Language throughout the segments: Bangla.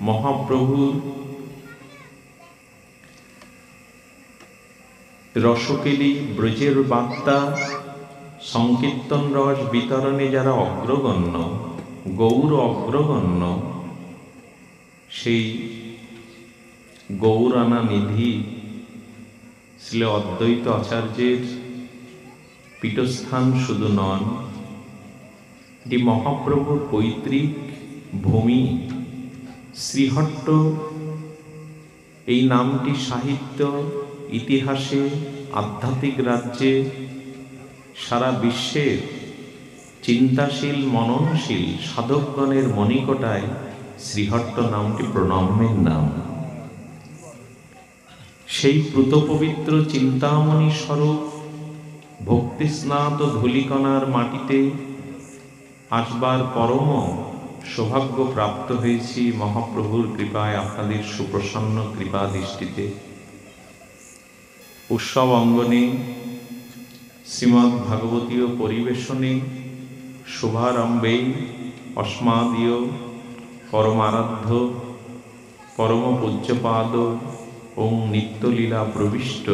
মহাপ্রভুর রসকেলি ব্রজের বার্তা সংকীর্তন রস বিতরণে যারা অগ্রগণ্য, গৌর অগ্রগণ্য, সেই গৌরানা নিধি শ্রী অদ্বৈত আচার্যের পীঠস্থান শুধু নন, এটি মহাপ্রভুর পৈতৃক ভূমি। শ্রীহট্ট এই নামটি সাহিত্য, ইতিহাসে, আধ্যাত্মিক রাজ্যে, সারা বিশ্বের চিন্তাশীল মননশীল সাধকগণের মণিকোটায় শ্রীহট্ট নামটি প্রণম্যের নাম। সেই প্রতপবিত্র চিন্তামণি স্বরূপ ভক্তিস্নাত ধূলিকণার মাটিতে আসবার পরম সৌভাগ্য প্রাপ্ত হয়েছি মহাপ্রভুর কৃপায়, আপনাদের সুপ্রসন্ন কৃপা দৃষ্টিতে। উৎসব অঙ্গনে শ্রীমদ্ ভাগবতীয় পরিবেশনে শুভারম্ভেই অস্মাদীয় পরমারাধ্য পরম পূজ্যপাদ ওং নিত্যলীলা প্রবিষ্ট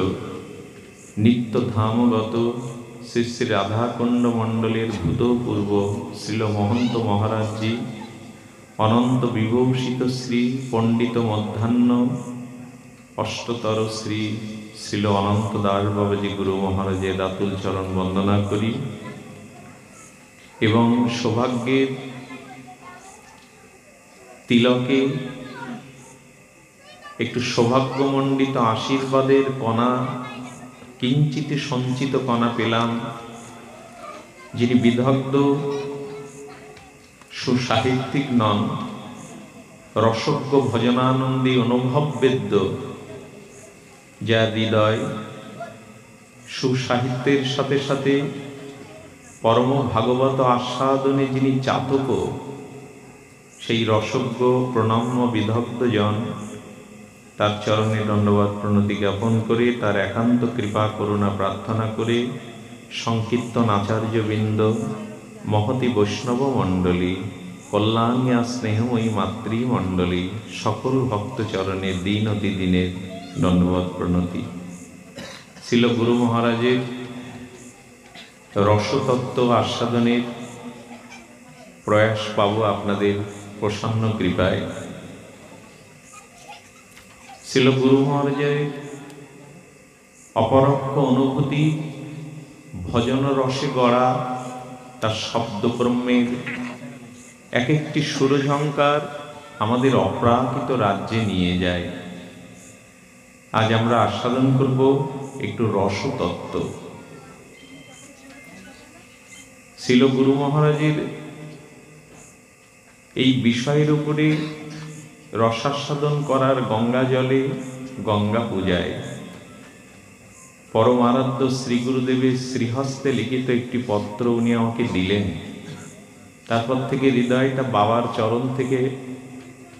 নিত্যধামগত শ্রী শ্রী রাধাকুণ্ড মণ্ডলের ভূতপূর্ব শ্রীল মহন্ত মহারাজজি, অনন্ত বিভূষিত শ্রী পণ্ডিত মধ্যাহ্ন অষ্টতর শ্রী শ্রীল অনন্ত দাস বাবাজি গুরু মহারাজের দাতুল চরণ বন্দনা করি এবং সৌভাগ্যের তিলকে একটু সৌভাগ্যমণ্ডিত আশীর্বাদের কণা, কিঞ্চিত সঞ্চিত কণা পেলাম, যিনি বিদগ্ধ সুসাহিত্যিক নন, রসজ্ঞ ভজনানন্দী অনুভববেদ্য, যার হৃদয় সুসাহিত্যের সাথে সাথে পরম ভাগবত আস্বাদনে যিনি চাতক, সেই রসজ্ঞ প্রণম্য বিদগ্ধ জন, তার চরণে দণ্ডবাদ প্রণতি জ্ঞাপন করে তার একান্ত কৃপা করুণা প্রার্থনা করে সংকীর্তন আচার্যবৃন্দ, মহতি বৈষ্ণব মণ্ডলী, কল্যাণিয়া স্নেহময়ী মাতৃমণ্ডলী, সকল ভক্ত চরণে দিন অতি দিনের দণ্ডবাদ প্রণতি। ছিল গুরু মহারাজের রসতত্ত্ব আস্বাদনের প্রয়াস পাব আপনাদের প্রসন্ন কৃপায়। ছিল গুরু মহারাজের অপরক্ষ অনুভূতি, ভজন রসে গড়া তার শব্দক্রমের এক একটি সুরঝঙ্কার আমাদের অপ্রাকৃত রাজ্যে নিয়ে যায়। আজ আমরা আস্বাদন করব একটু রসতত্ত্ব। ছিল গুরু মহারাজের এই বিষয়ের উপরে রসাস্বাদন করার গঙ্গা জলে, গঙ্গা পূজায় পরমারাধ্য শ্রী গুরুদেবের শ্রীহস্তে লিখিত একটি পত্র উনি আমাকে দিলেন। তারপর থেকে হৃদয়টা বাবার চরণ থেকে,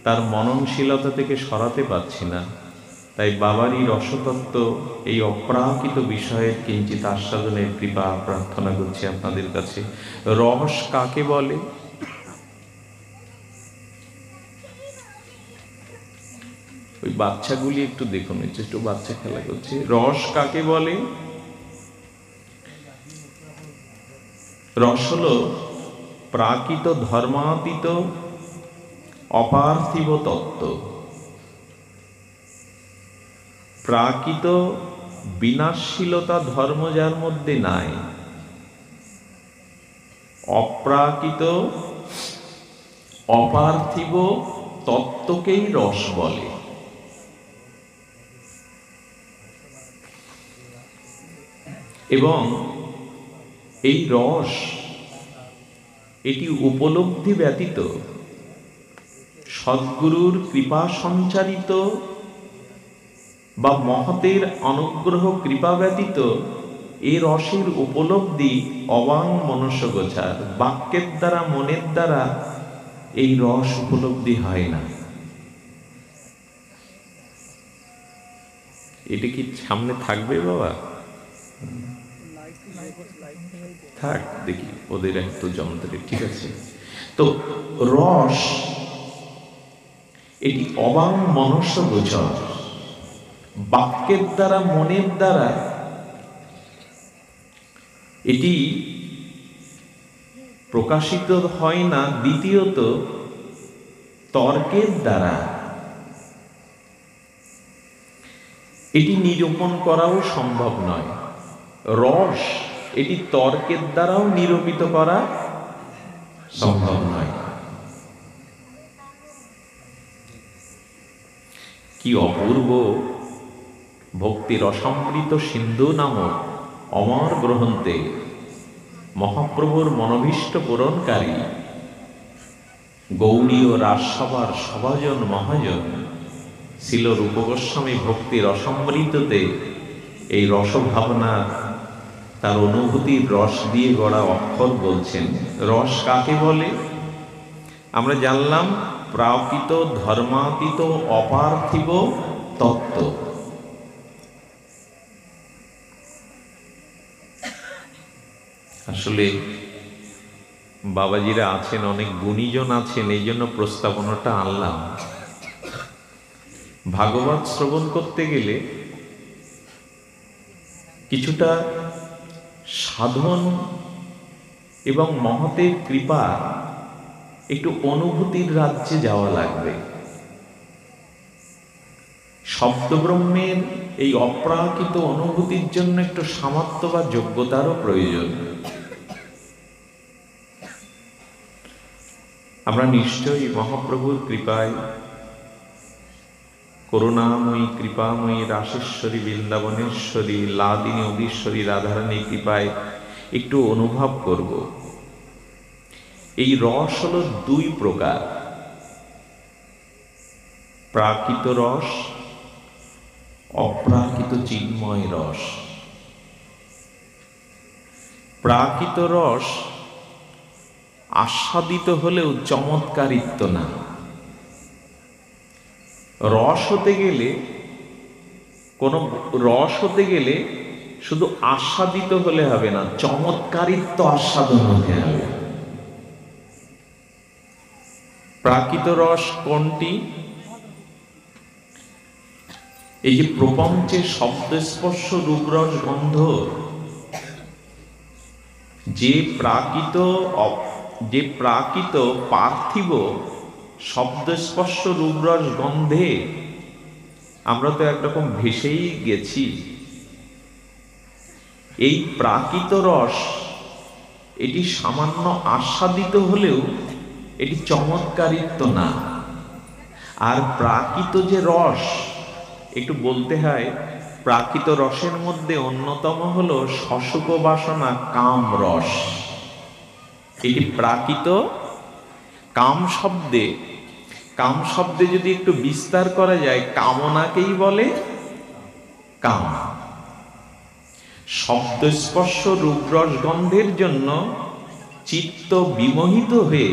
তার মননশীলতা থেকে সরাতে পারছি না। তাই বাবারই রসতত্ত্ব, এই অপ্রাকৃত বিষয়ের কিঞ্চিত আস্বাদনের কৃপা প্রার্থনা করছি আপনাদের কাছে। রস কাকে বলে? ওই বাচ্চাগুলি একটু দেখুন, একটু বাচ্চা খেলা করছে। রস কাকে বলে? রস হল প্রাকৃত ধর্মাতীত অপার্থিব তত্ত্ব। প্রাকৃত বিনাশশীলতা ধর্ম যার মধ্যে নাই, অপ্রাকৃত অপার্থিব তত্ত্বকেই রস বলে। এবং এই রস, এটি উপলব্ধি ব্যতীত, সদ্গুরুর কৃপা সঞ্চারিত বা মহতের অনুগ্রহ কৃপা ব্যতীত এই রসের উপলব্ধি অবাং মনস্যগোচর। বাক্যের দ্বারা, মনের দ্বারা এই রস উপলব্ধি হয় না। এটা কি সামনে থাকবে বাবা? থাক, দেখি ওদের একটু যন্ত্রে। ঠিক আছে, তো রস এটি অবাং মনস্য গোচর, বাক্যের দ্বারা মনের দ্বারা এটি প্রকাশিত হয় না। দ্বিতীয়ত তর্কের দ্বারা এটি নিরূপণ করাও সম্ভব নয়। রস এটি তর্কের দ্বারাও নিরূপিত করা সম্ভব নয়। কি অপূর্ব ভক্তি রসামৃত সিন্ধু নামক অমর গ্রন্থে মহাপ্রভুর মনোভীষ্ট পূরণকারী গৌড়ীয় রাজসভার সভাজন মহাজন ছিল রূপ গোস্বামী ভক্তি রসামৃততে এই রসভাবনা তার অনুভূতির রস দিয়ে গড়া অক্ষর বলছেন। রস কাকে বলে? আমরা জানলাম প্রাকৃত ধর্মাতীত অপার্থিব তত্ত্ব। আসলে বাবাজিরা আছেন, অনেক গুণীজন আছেন, এই জন্য প্রস্তাবনাটা আনলাম। ভাগবত শ্রবণ করতে গেলে কিছুটা সাধন এবং মহতের কৃপা, একটু অনুভূতির রাজ্যে যাওয়া লাগবে। শব্দব্রহ্মের এই অপ্রাকৃত অনুভূতির জন্য একটু সামর্থ্য বা যোগ্যতারও প্রয়োজন। আমরা নিশ্চয়ই মহাপ্রভুর কৃপায়, করুণাময়ী কৃপাময়ী রাসেশ্বরী বৃন্দাবনেশ্বরী লাদিনী অধীশ্বরী রাধারানী কৃপায় একটু অনুভব করব। এই রস হলো দুই প্রকার, প্রাকৃত রস, অপ্রাকৃত চিন্ময় রস। প্রাকৃত রস আস্বাদিত হলেও চমৎকারিত্ব না। রস হতে গেলে শুধু আস্বাদিত হলে হবে না, চমৎকারিত্ব আস্বাদন হতে হবে। প্রাকৃত রস কোনটি? এই যে প্রপঞ্চে শব্দ স্পর্শ রূপরস গন্ধ, যে প্রাকৃত পার্থিব শব্দস্পর্শ রূপরস গন্ধে আমরা তো একরকম ভেসেই গেছি। এই প্রাকৃত রস এটি সামান্য আস্বাদিত হলেও এটি চমৎকারিত্ব না। আর প্রাকৃত যে রস, একটু বলতে হয়, প্রাকৃত রসের মধ্যে অন্যতম হলো সশুক বাসনা কাম রস। এটি প্রাকৃত। কাম শব্দে যদি একটু বিস্তার করা যায়, কামনাকেই বলে কাম। শব্দস্পর্শ রূপরস গন্ধের জন্য চিত্ত বিমোহিত হয়ে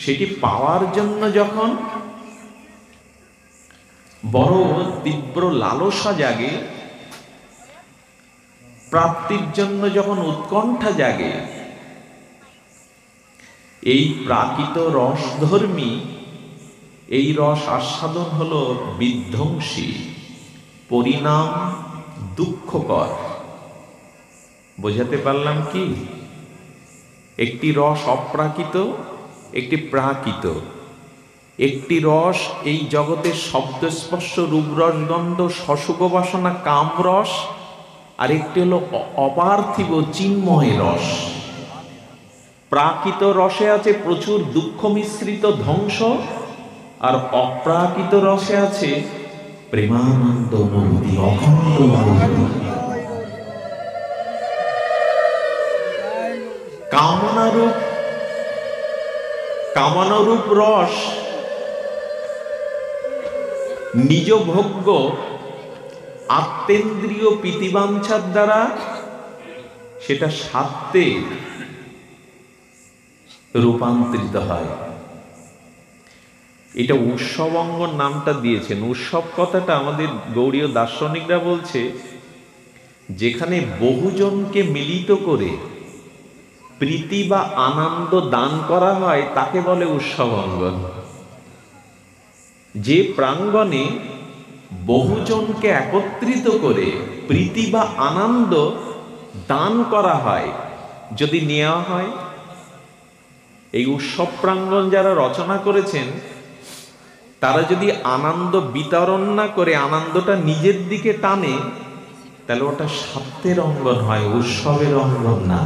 সেটি পাওয়ার জন্য যখন বড় তীব্র লালসা জাগে, প্রাপ্তির জন্য যখন উৎকণ্ঠা জাগে, এই প্রাকৃত রসধর্মী এই রস আস্বাদন হলো বিধ্বংসী, পরিণাম দুঃখকর। বোঝাতে পারলাম কি? একটি রস অপ্রাকৃত, একটি প্রাকৃত। একটি রস এই জগতের শব্দস্পর্শ রূপরস গন্ধ সশুক বাসনা কাম রস, আর একটি হলো অপার্থিব চিন্ময় রস। প্রাকৃত রসে আছে প্রচুর দুঃখ মিশ্রিত ধ্বংস, আর অপ্রাকৃত রসে আছে প্রেমানন্দ অনুভূতি, অখণ্ড অনুভূতি। কামনারূপ রস নিজ ভোগ্য আত্মেন্দ্রিয় প্রীতিবাঞ্ছার দ্বারা সেটা স্বার্থে রূপান্তরিত হয়। এটা উৎসবঙ্গ নামটা দিয়েছেন। উৎসব কথাটা আমাদের গৌড়ীয় দার্শনিকরা বলছে, যেখানে বহুজনকে মিলিত করে প্রীতি বা আনন্দ দান করা হয় তাকে বলে উৎসবঙ্গ। যে প্রাঙ্গণে বহুজনকে একত্রিত করে প্রীতি বা আনন্দ দান করা হয়, যদি নেওয়া হয়, এই উৎসব প্রাঙ্গণ যারা রচনা করেছেন তারা যদি আনন্দ বিতরণ না করে আনন্দটা নিজের দিকে টানে, তাহলে ওটা স্বার্থের অঙ্গন হয়, উৎসবের অঙ্গন না।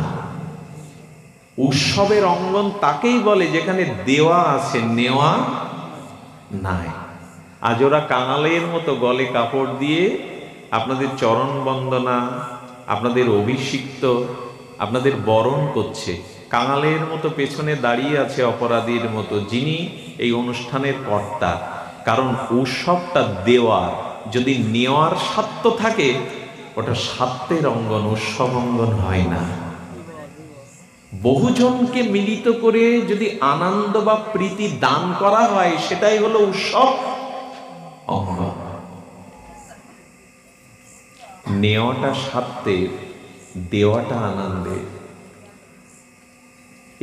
উৎসবের অঙ্গন তাকেই বলে যেখানে দেওয়া আছে, নেওয়া নাই। আজ ওরা কাঙালের মতো গলে কাপড় দিয়ে আপনাদের চরণ বন্দনা, আপনাদের অভিষিক্ত, আপনাদের বরণ করছে। কাঙালের মতো পেছনে দাঁড়িয়ে আছে অপরাধীর মতো, যিনি এই অনুষ্ঠানের কর্তা। কারণ উৎসবটা দেওয়ার, যদি নেওয়ার স্বার্থ থাকে ওটা স্বার্থের অঙ্গন, উৎসব অঙ্গন হয় না। বহুজনকে মিলিত করে যদি আনন্দ বা প্রীতি দান করা হয়, সেটাই হলো উৎসব অঙ্গন। নেওয়াটা স্বার্থের, দেওয়াটা আনন্দের।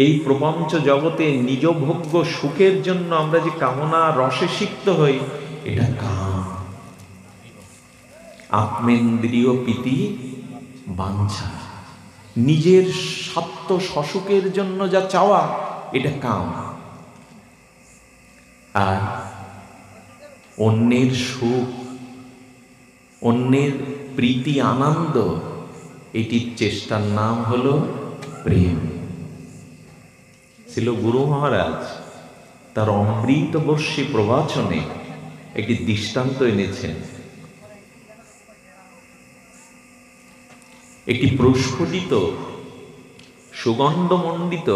এই প্রপঞ্চ জগতে নিজভোগ্য সুখের জন্য আমরা যে কামনা রসে সিক্ত হই, এটা কাম। আত্মেন্দ্রিয় প্রীতি বাঞ্ছা, নিজের স্বার্থ সসুখের জন্য যা চাওয়া, এটা কাম। আর অন্যের সুখ, অন্যের প্রীতি আনন্দ, এটির চেষ্টার নাম হলো প্রেম। ছিল গুরু মহারাজ তার অমৃতবর্ষী প্রবচনে একটি দৃষ্টান্ত এনেছেন। একটি প্রস্ফুটিত সুগন্ধমণ্ডিত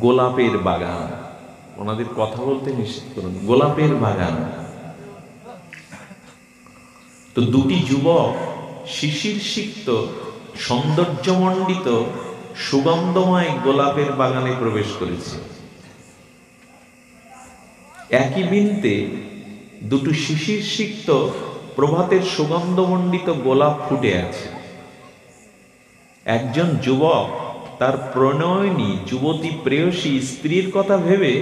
গোলাপের বাগান, ওনাদের কথা বলতে নিষেধ করুন, গোলাপের বাগান। তো দুটি যুবক শিশির সিক্ত সৌন্দর্যমণ্ডিত সুগন্ধময় গোলাপের বাগানে প্রবেশ করেছে। একই বৃন্তে দুটো শিশির সিক্ত প্রভাতের সুগন্ধমণ্ডিত গোলাপ ফুটে আছে। একজন যুবক তার প্রণয়িনী যুবতী প্রেয়সী স্ত্রীর কথা ভেবে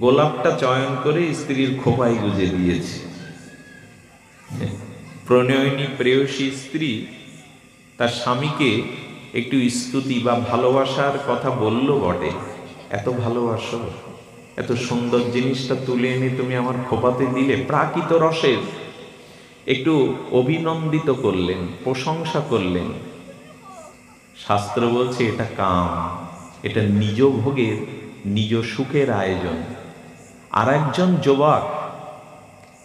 গোলাপটা চয়ন করে স্ত্রীর খোপায় গুজে দিয়েছে। প্রণয়িনী প্রেয়সী স্ত্রী তার স্বামীকে একটু স্তুতি বা ভালোবাসার কথা বলল বটে, এত ভালোবাসো, এত সুন্দর জিনিসটা তুলে এনে তুমি আমার খোপাতে দিলে, প্রাকৃত রসের একটু অভিনন্দিত করলেন, প্রশংসা করলেন। শাস্ত্র বলছে এটা কাম, এটা নিজ ভোগের, নিজ সুখের আয়োজন। আর একজন যুবক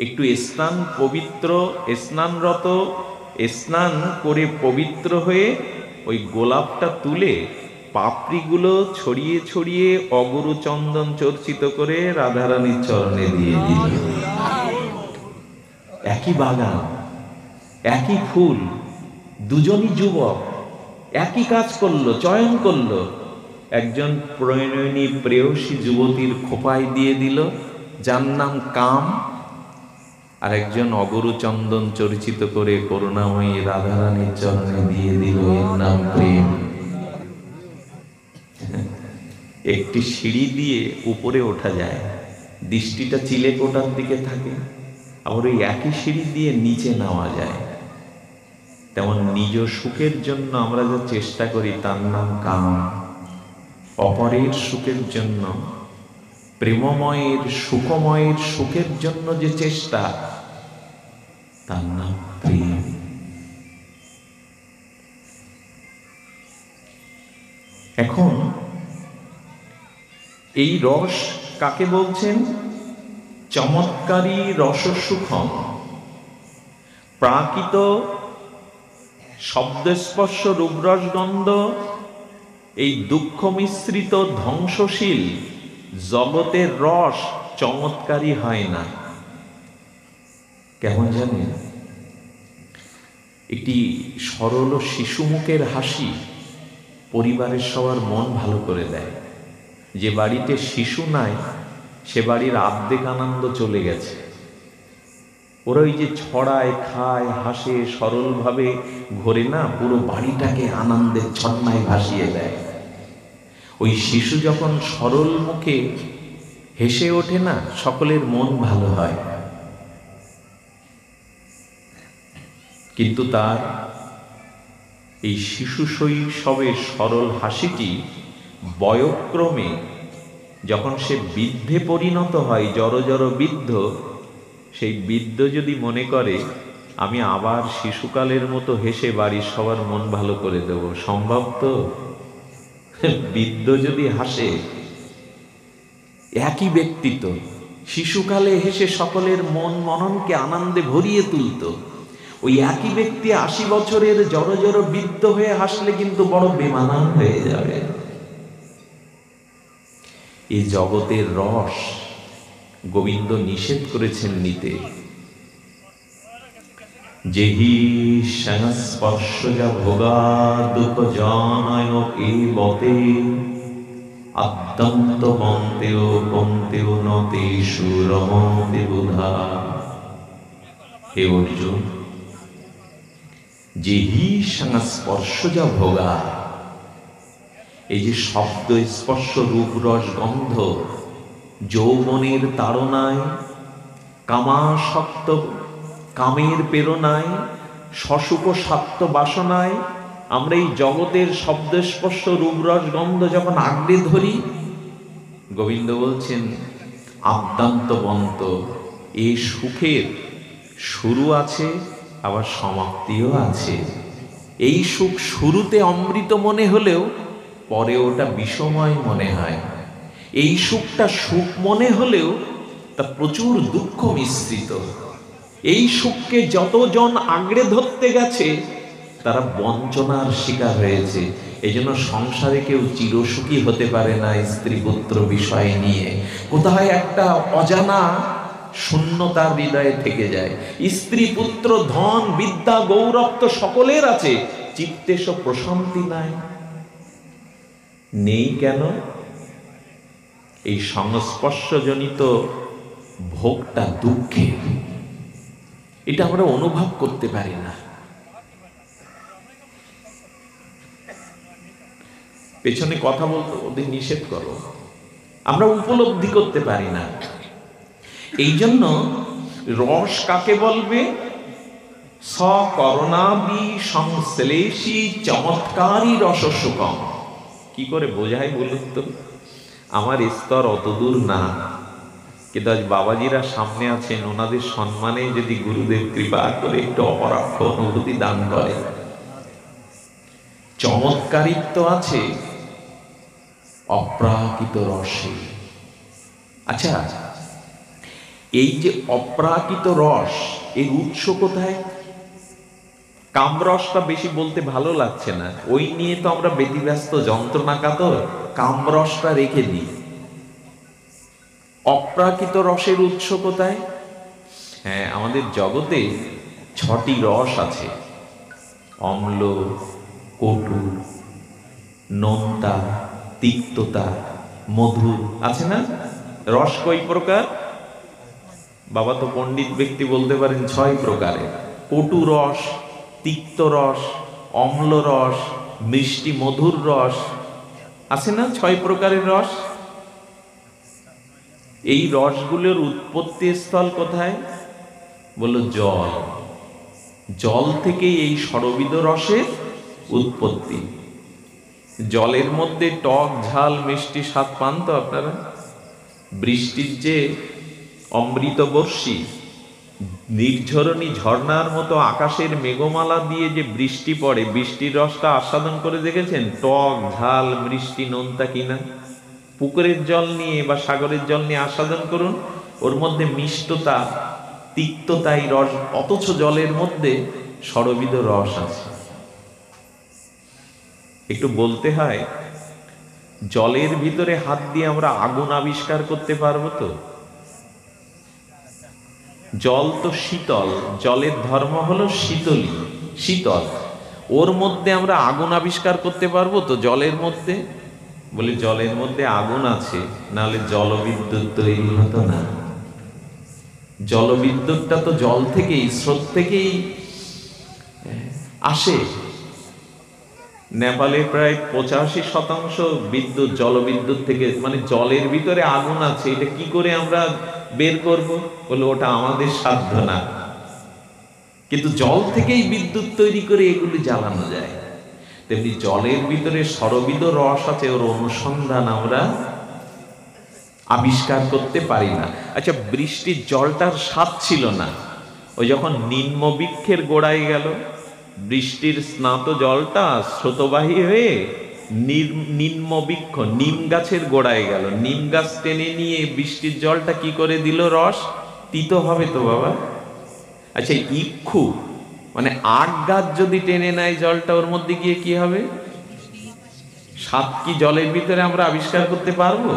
একটু স্নানরত, স্নান করে পবিত্র হয়ে ওই গোলাপটা তুলে পাপড়িগুলো ছড়িয়ে ছড়িয়ে অগুরু চন্দন চর্চিত করে রাধারানীর চরণে দিয়ে দিল। একই বাগান, একই ফুল, দুজনই যুবক, একই কাজ করলো, চয়ন করলো। একজন প্রণয়িনী প্রেয়সী যুবতীর খোপায় দিয়ে দিল, যার নাম কাম, আর একজন অগুরু চন্দন চর্চিত করে করুণাময়ী রাধারানীর চরণে দিয়ে দিল, এর নাম প্রেম। একটি সিঁড়ি দিয়ে উপরে ওঠা যায়, দৃষ্টিটা চিলেকোঠার দিকে থাকে, আবার ওই একই সিঁড়ি দিয়ে নিচে নামা যায়। তেমন নিজ সুখের জন্য আমরা যা চেষ্টা করি তার নাম কাম। অপরের সুখের জন্য, প্রেমময়ের সুখময়ের সুখের জন্য যে চেষ্টা, তার নাম প্রেম। এখন এই রস কাকে বলছেন? চমৎকারী রসসুখম, প্রাকৃত শব্দস্পর্শ রূপরসগন্ধ, এই দুঃখ মিশ্রিত ধ্বংসশীল জগতের রস চমৎকারী হয় না। কেমন জানেন? একটি সরল শিশু মুখের হাসি পরিবারের সবার মন ভালো করে দেয়। যে বাড়িতে শিশু নাই সে বাড়ির আর্ধেক আনন্দ চলে গেছে। ওরা ওই যে ছড়ায়, খায়, হাসে, সরলভাবে ঘোরে না, পুরো বাড়িটাকে আনন্দের ছন্নায় ভাসিয়ে দেয়। ওই শিশু যখন সরল মুখে হেসে ওঠে না, সকলের মন ভালো হয়। কিন্তু তার এই শিশু শৈশবের সরল হাসিটি বয়ক্রমে যখন সে বৃদ্ধে পরিণত হয়, জড় জড় বৃদ্ধ, সেই বৃদ্ধ যদি মনে করে আমি আবার শিশুকালের মতো হেসে বাড়ির সবার মন ভালো করে দেব, সম্ভব তো? বৃদ্ধ যদি হাসে, একই ব্যক্তিত্ব শিশুকালে হেসে সকলের মন মননকে আনন্দে ভরিয়ে তুলত, ওই একই ব্যক্তি 80 বছরের জড় জড় বৃদ্ধ হয়ে হাসলে কিন্তু বড় বেমানান হয়ে যাবে। এই জগতের রস গোবিন্দ নিষেধ করেছেন নিতে। যেহি সংস্পর্শজা ভোগা দুঃখ জনয় এ বতে আদ্যন্ত বন্তেও বন্তেও নতেষু রমতে বুধা। হে অর্জুন, যেহি সংস্পর্শজা ভোগা, এই যে শব্দ স্পর্শ রূপ রস গন্ধ যৌবনের তাড়নায়, কামাসক্ত কামের প্রেরণায়, সসুখ স্বার্থ বাসনায় আমরা এই জগতের শব্দ স্পর্শ রূপ রস গন্ধ যখন আঁকড়ে ধরি, গোবিন্দ বলছেন আদ্যান্তবন্ত, এই সুখের শুরু আছে আবার সমাপ্তিও আছে। এই সুখ শুরুতে অমৃত মনে হলেও পরে ওটা বিষময় মনে হয়। এই সুখটা সুখ মনে হলেও তা প্রচুর দুঃখ মিশ্রিত। এই সুখকে যতজন আঁকড়ে ধরতে গেছে তারা বঞ্চনার শিকার হয়েছে। এই জন্য সংসারে কেউ চিরসুখী হতে পারে না। স্ত্রী পুত্র বিষয় নিয়ে কোথায় একটা অজানা শূন্যতার হৃদয়ে থেকে যায়। স্ত্রী পুত্র ধন বিদ্যা গৌরব তো সকলের আছে, চিত্তে সো প্রশান্তি নাই, নেই কেন? এই সংস্পর্শজনিত ভোগটা দুঃখের, এটা আমরা অনুভব করতে পারি না। পেছনে কথা বলতে ওদের নিষেধ করো, আমরা উপলব্ধি করতে পারি না। এই জন্য রস কাকে বলবে? সকরণাবি সংশ্লেষী চমৎকারী রসসুকম। কি করে বোঝাই বলুন তো? আমার স্তর অত দূর না, কিন্তু আজ বাবাজিরা সামনে আছেন, ওনাদের সম্মানে যদি গুরুদেব কৃপা করে একটু অপরাক্ষ অনুভূতি দান করে, চমৎকারিত্ব আছে অপ্রাকৃত রসে। আচ্ছা, এই যে অপ্রাকৃত রস, এর উৎস কোথায়? কামরসটা বেশি বলতে ভালো লাগছে না, ওই নিয়ে তো আমরা ব্যতিব্যস্ত যন্ত্রণা কাতর, কামরসটা রেখে দিই। অপ্রাকৃত রসের উৎস কোথায়? হ্যাঁ, আমাদের জগতে 6টি রস আছে, অম্ল, কটু, নোনতা, তিক্ততা, মধুর, আছে না? রস কয় প্রকার? বাবা তো পণ্ডিত ব্যক্তি, বলতে পারেন 6 প্রকারের। কটু রস, তিক্ত রস, অম্ল রস, মিষ্টি মধুর রস, আছে না 6 প্রকারের রস? এই রসগুলোর উৎপত্তি স্থল কোথায়? বলল জল। জল থেকে এই ষড়বিধ রসের উৎপত্তি। জলের মধ্যে টক ঝাল মিষ্টি স্বাদ পান তো আপনারা? বৃষ্টির যে অমৃত বর্ষী, নির্ঝরণী ঝর্ণার মতো আকাশের মেঘমালা দিয়ে যে বৃষ্টি পড়ে, বৃষ্টির রসটা আস্বাদন করে দেখেছেন? টক ঝাল মিষ্টি নোনতা কিনা? পুকুরের জল নিয়ে বা সাগরের জল নিয়ে আস্বাদন করুন, ওর মধ্যে মিষ্টতা, তিক্ততা, এই রস, অথচ জলের মধ্যে ষড়বিধ রস আছে। একটু বলতে হয়, জলের ভিতরে হাত দিয়ে আমরা আগুন আবিষ্কার করতে পারবো তো? জল তো শীতল, জলের ধর্ম হলো শীতলী, শীতল। ওর মধ্যে আমরা আগুন আবিষ্কার করতে পারবো তো জলের মধ্যে? বলি জলের মধ্যে আগুন আছে, নাহলে জলবিদ্যুৎ তৈরি হতো না। জলবিদ্যুৎটা তো জল থেকেই, স্রোত থেকেই আসে। নেপালে প্রায় 85% বিদ্যুৎ জলবিদ্যুৎ থেকে, মানে জলের ভিতরে আগুন আছে, এটা কি করে আমরা বের করব? বলে ওটা আমাদের সাধ্য না, কিন্তু জল থেকেই বিদ্যুৎ তৈরি করে এগুলি জ্বালানো যায়। তেমনি জলের ভিতরে সরবিদ রস আছে, ওর অনুসন্ধান আমরা আবিষ্কার করতে পারি না। আচ্ছা, বৃষ্টির জলটার স্বাদ ছিল না, ওই যখন নিম্নবৃক্ষের গোড়ায় গেল, বৃষ্টির স্নাত জলটা স্রোতবাহী হয়ে নিম্নবৃক্ষ নিম গাছের গোড়ায় গেল, নিম গাছ টেনে নিয়ে বৃষ্টির জলটা কি করে দিল? রস। তিতো হবে তো বাবা। আচ্ছা, ইক্ষু মানে আট গাছ যদি টেনে নেয় জলটা, ওর মধ্যে গিয়ে কি হবে? স্বাদ কি জলের ভিতরে আমরা আবিষ্কার করতে পারবো?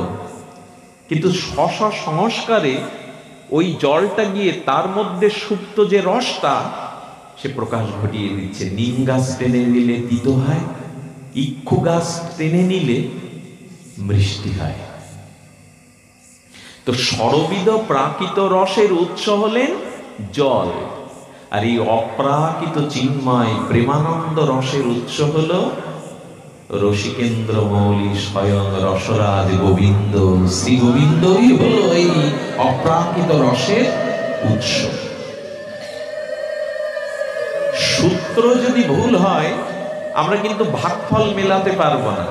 কিন্তু স্ব সংস্কারে ওই জলটা গিয়ে তার মধ্যে সুপ্ত যে রসটা, সে প্রকাশ ঘটিয়ে দিচ্ছে। নিম গাছ টেনে নিলে তিতো হয়, ইক্ষু গাছ টেনে নিলে মিষ্টি হয়। তো সরবিদ প্রাকৃত রসের উৎস হলেন জল, আর এই অপ্রাকৃত চিন্ময় প্রেমানন্দ রসের উৎস হল রসিকেন্দ্র মৌলি স্বয়ং রসরাজ গোবিন্দ। শ্রী গোবিন্দই হলো এই অপ্রাকৃত রসের উৎস। সূত্র যদি ভুল হয়, আমরা কিন্তু ভাগফল মেলাতে পারবো না।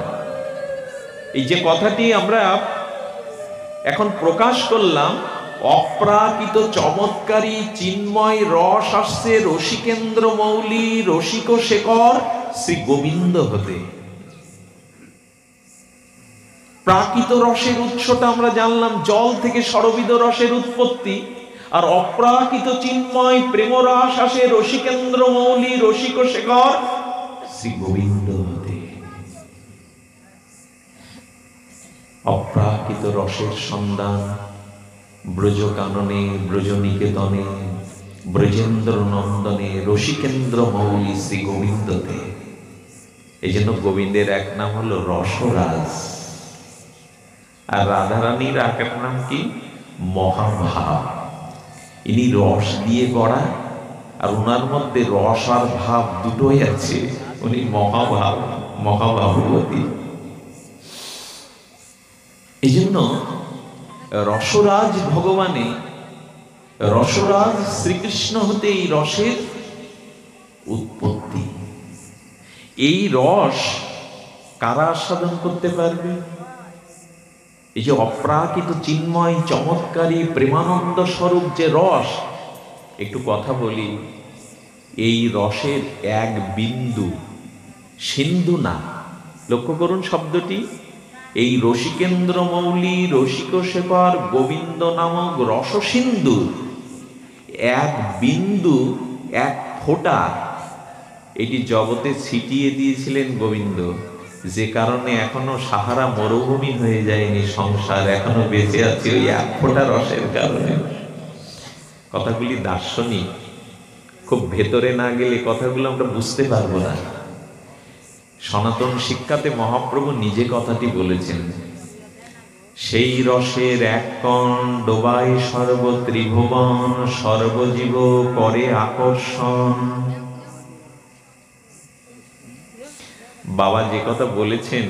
এই যে কথাটি আমরা এখন প্রকাশ করলাম, অপ্রাকৃত চমৎকারী চিন্ময় রস আসছে রসিকেন্দ্র মৌলি রসিক শেখর শ্রী গোবিন্দ হতে। প্রাকৃত রসের উৎসটা আমরা জানলাম, জল থেকে সরবিদ রসের উৎপত্তি, আর অপ্রাকৃত চিন্ময় প্রেমরস আসে রসিকেন্দ্র মৌলি রসিক শেখর শ্রী গোবিন্দ হতে। অপ্রাকৃত রসের সন্ধান ব্রজ কাননে, ব্রজ নিকেতনে, ব্রজেন্দ্র নন্দনে, রসিকেন্দ্র মৌলি শ্রী গোবিন্দতে। এই জন্য গোবিন্দের এক নাম হলো রসরাজ, আর রাধারানীর এক নাম কি? মহাভাব। ইনি রস দিয়ে গড়া, আর ওনার মধ্যে রস আর ভাব দুটোই আছে। উনি মহাভাব, মহাভাবতী। এই জন্য রসরাজ ভগবানে, রসরাজ শ্রীকৃষ্ণ হতে এই রসের উৎপত্তি। এই রস কারা আস্বাদন করতে পারবে? এই যে অপ্রাকৃত চিন্ময় চমৎকারী প্রেমানন্দ স্বরূপ যে রস, একটু কথা বলি, এই রসের এক বিন্দু সিন্ধু না। লক্ষ্য করুন শব্দটি, এই রসিকেন্দ্র মৌলি রসিক শেখর গোবিন্দ নামক রস সিন্ধু এক বিন্দু, এক ফোঁটা, এটি জগতে ছিটিয়ে দিয়েছিলেন গোবিন্দ, যে কারণে এখনো সাহারা মরুভূমি হয়ে যায়নি সংসার, এখনো বেঁচে আছে ওই এক ফোঁটা রসের কারণে। কথাগুলি দার্শনিক, খুব ভেতরে না গেলে কথাগুলো আমরা বুঝতে পারবো না। সনাতন শিক্ষাতে মহাপ্রভু নিজে কথাটি বলেছেন, সেই রসের এক কণ ডোবায় সর্ব ত্রিভুবন, সর্বজীব করে আকর্ষণ। বাবা যে কথা বলেছেন,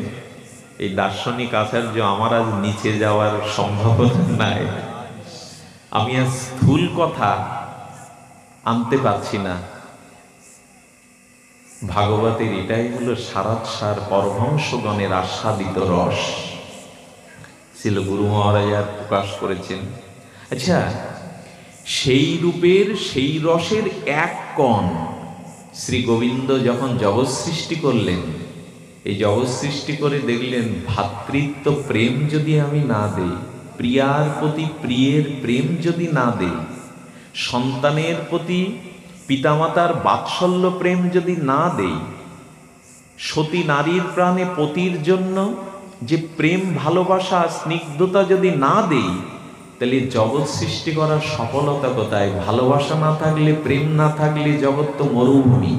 এই দার্শনিক আচার্য, আমার আজ নিচে যাওয়ার সম্ভাবনা নাই। আমি আজ স্থূল কথা আনতে পারছি না। ভাগবতের এটাই হলো সারাৎসার পরমহংসগণের আস্বাদিত রস, ছিল গুরু মহারাজার প্রকাশ করেছেন। আচ্ছা, সেই রূপের সেই রসের এক কণ শ্রী গোবিন্দ যখন জগৎ সৃষ্টি করলেন, এই জগৎ সৃষ্টি করে দেখলেন ভ্রাতৃত্ব প্রেম যদি আমি না দেই, প্রিয়ার প্রতি প্রিয়ের প্রেম যদি না দেই, সন্তানের প্রতি পিতামাতার বাৎসল্য প্রেম যদি না দেই, সতী নারীর প্রাণে পতির জন্য যে প্রেম ভালোবাসা স্নিগ্ধতা যদি না দেই, তাহলে জগৎ সৃষ্টি করার সফলতা কোথায়? ভালোবাসা না থাকলে, প্রেম না থাকলে জগৎ তো মরুভূমি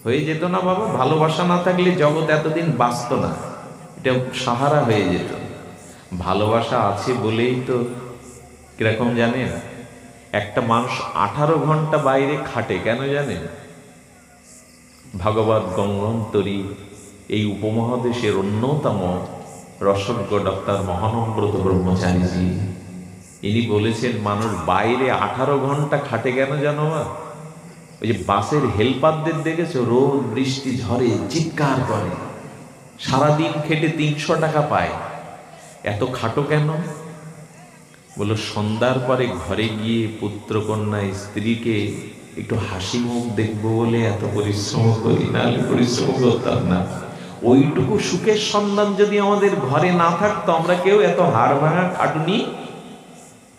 হয়ে যেত না বাবা। ভালোবাসা না থাকলে জগৎ এতদিন বাঁচত না, এটা সাহারা হয়ে যেত। ভালোবাসা আছে বলেই তো, কিরকম জানেন, একটা মানুষ 18 ঘন্টা বাইরে খাটে, কেন জানেন? ভাগবত গঙ্গন্তরী এই উপমহাদেশের অন্যতম রসজ্ঞ ডক্টর মহানম্রত ব্রহ্মচারীজি, ইনি বলেছেন মানুষ বাইরে 18 ঘন্টা খাটে কেন জানো? ওই যে বাসের হেল্পারদের দেখেছো, রোদ বৃষ্টি ঝড়ে চিৎকার করে, সারাদিন খেটে 300 টাকা পায়, এত খাটো কেন? বলো সন্ধ্যার পরে ঘরে গিয়ে পুত্রকন্যা স্ত্রীকে একটু হাসি মুখ দেখবো বলে এত পরিশ্রম করি, নাহলে পরিশ্রম করতাম না। ওইটুকু সুখের সন্ধান যদি আমাদের ঘরে না থাকতো, আমরা কেউ এত হাড় ভাঙা খাটুনি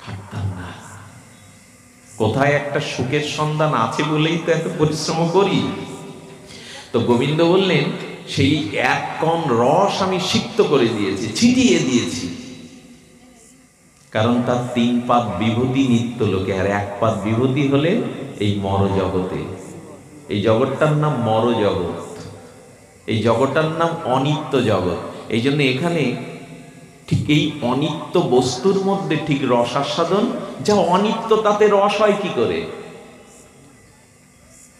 খাটতাম না। কোথায় একটা সুখের সন্ধান আছে বলেই তো এত পরিশ্রম করি। তো গোবিন্দ বললেন, সেই এক কণ রস আমি সিক্ত করে দিয়েছি, ছিটিয়ে দিয়েছি, কারণ তার 3 পাদ বিভূতি নিত্য লোকে, আর 1 পাদ বিভূতি হলে এই মর জগতে। এই জগৎটার নাম মর জগৎ, এই জগৎটার নাম অনিত্য জগৎ। এই জন্য এখানে ঠিক এই অনিত্য বস্তুর মধ্যে ঠিক রস আস্বাদন, যা অনিত্য তাতে রস হয় কি করে?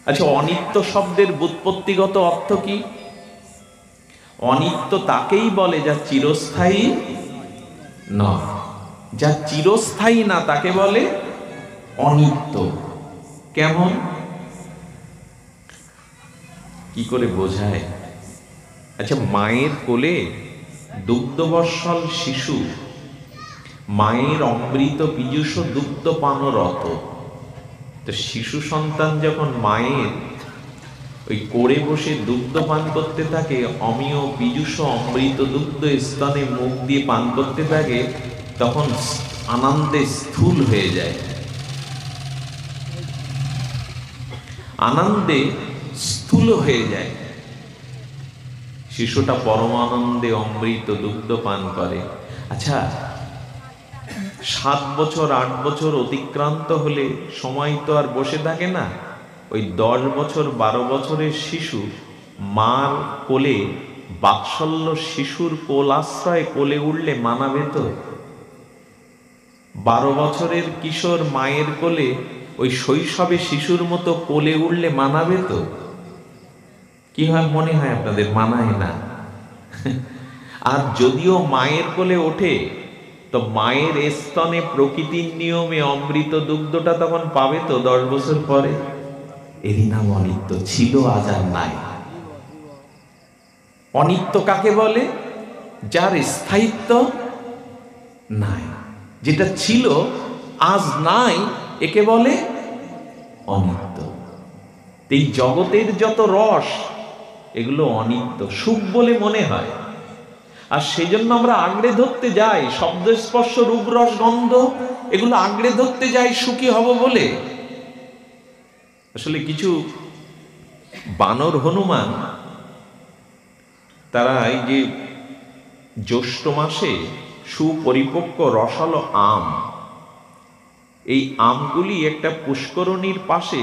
আচ্ছা, অনিত্য শব্দের ব্যুৎপত্তিগত অর্থ কি? অনিত্য তাকেই বলে যা চিরস্থায়ী নয়, যা চিরস্থায়ী না তাকে বলে অনিত্য। কেমন, কি করে বোঝায়? আচ্ছা, মায়ের কোলে দুগ্ধবৎসল শিশু মায়ের অমৃত পীযুষ দুগ্ধ পানরত, তো শিশু সন্তান যখন মায়ের ওই কোড়ে বসে দুগ্ধ পান করতে থাকে, অমিয় পীযুষ অমৃত দুগ্ধ স্তনে মুখ দিয়ে পান করতে থাকে, তখন আনন্দে স্থূল হয়ে যায়, আনন্দে স্থূল হয়ে যায়। শিশুটা পরমানন্দে অমৃত দুগ্ধ পান করে। আচ্ছা, 7 বছর 8 বছর অতিক্রান্ত হলে সময় তো আর বসে থাকে না। ওই 10 বছর 12 বছরের শিশু মার কোলে, বাৎসল্য শিশুর কোল আশ্রয় কোলে উঠলে মানাবে তো? 12 বছরের কিশোর মায়ের কোলে ওই শৈশবে শিশুর মতো কোলে উঠলে মানাবে তো? কি হয় মনে হয় আপনাদের? মানায় না। আর যদিও মায়ের কোলে ওঠে, তো মায়ের স্তনে প্রকৃতির নিয়মে অমৃত দুগ্ধটা তখন পাবে তো 10 বছর পরে? এরই নাম অনিত্য, ছিল আজ আর নাই। অনিত্য কাকে বলে? যার স্থায়িত্ব নাই, যেটা ছিল আজ নাই, একে বলে অনিত্য। এই জগতের যত রস, এগুলো অনিত্য, সুখ বলে মনে হয়। আর সেই জন্য আমরা আঁকড়ে ধরতে যাই, শব্দ স্পর্শ রূপ রস গন্ধ, এগুলো আঁকড়ে ধরতে যাই সুখী হব বলে। আসলে কিছু বানর হনুমান, তারা এই যে জ্যৈষ্ঠ মাসে সুপরিপক্ক রসালো আম, এই আমগুলি একটা পুষ্করণীর পাশে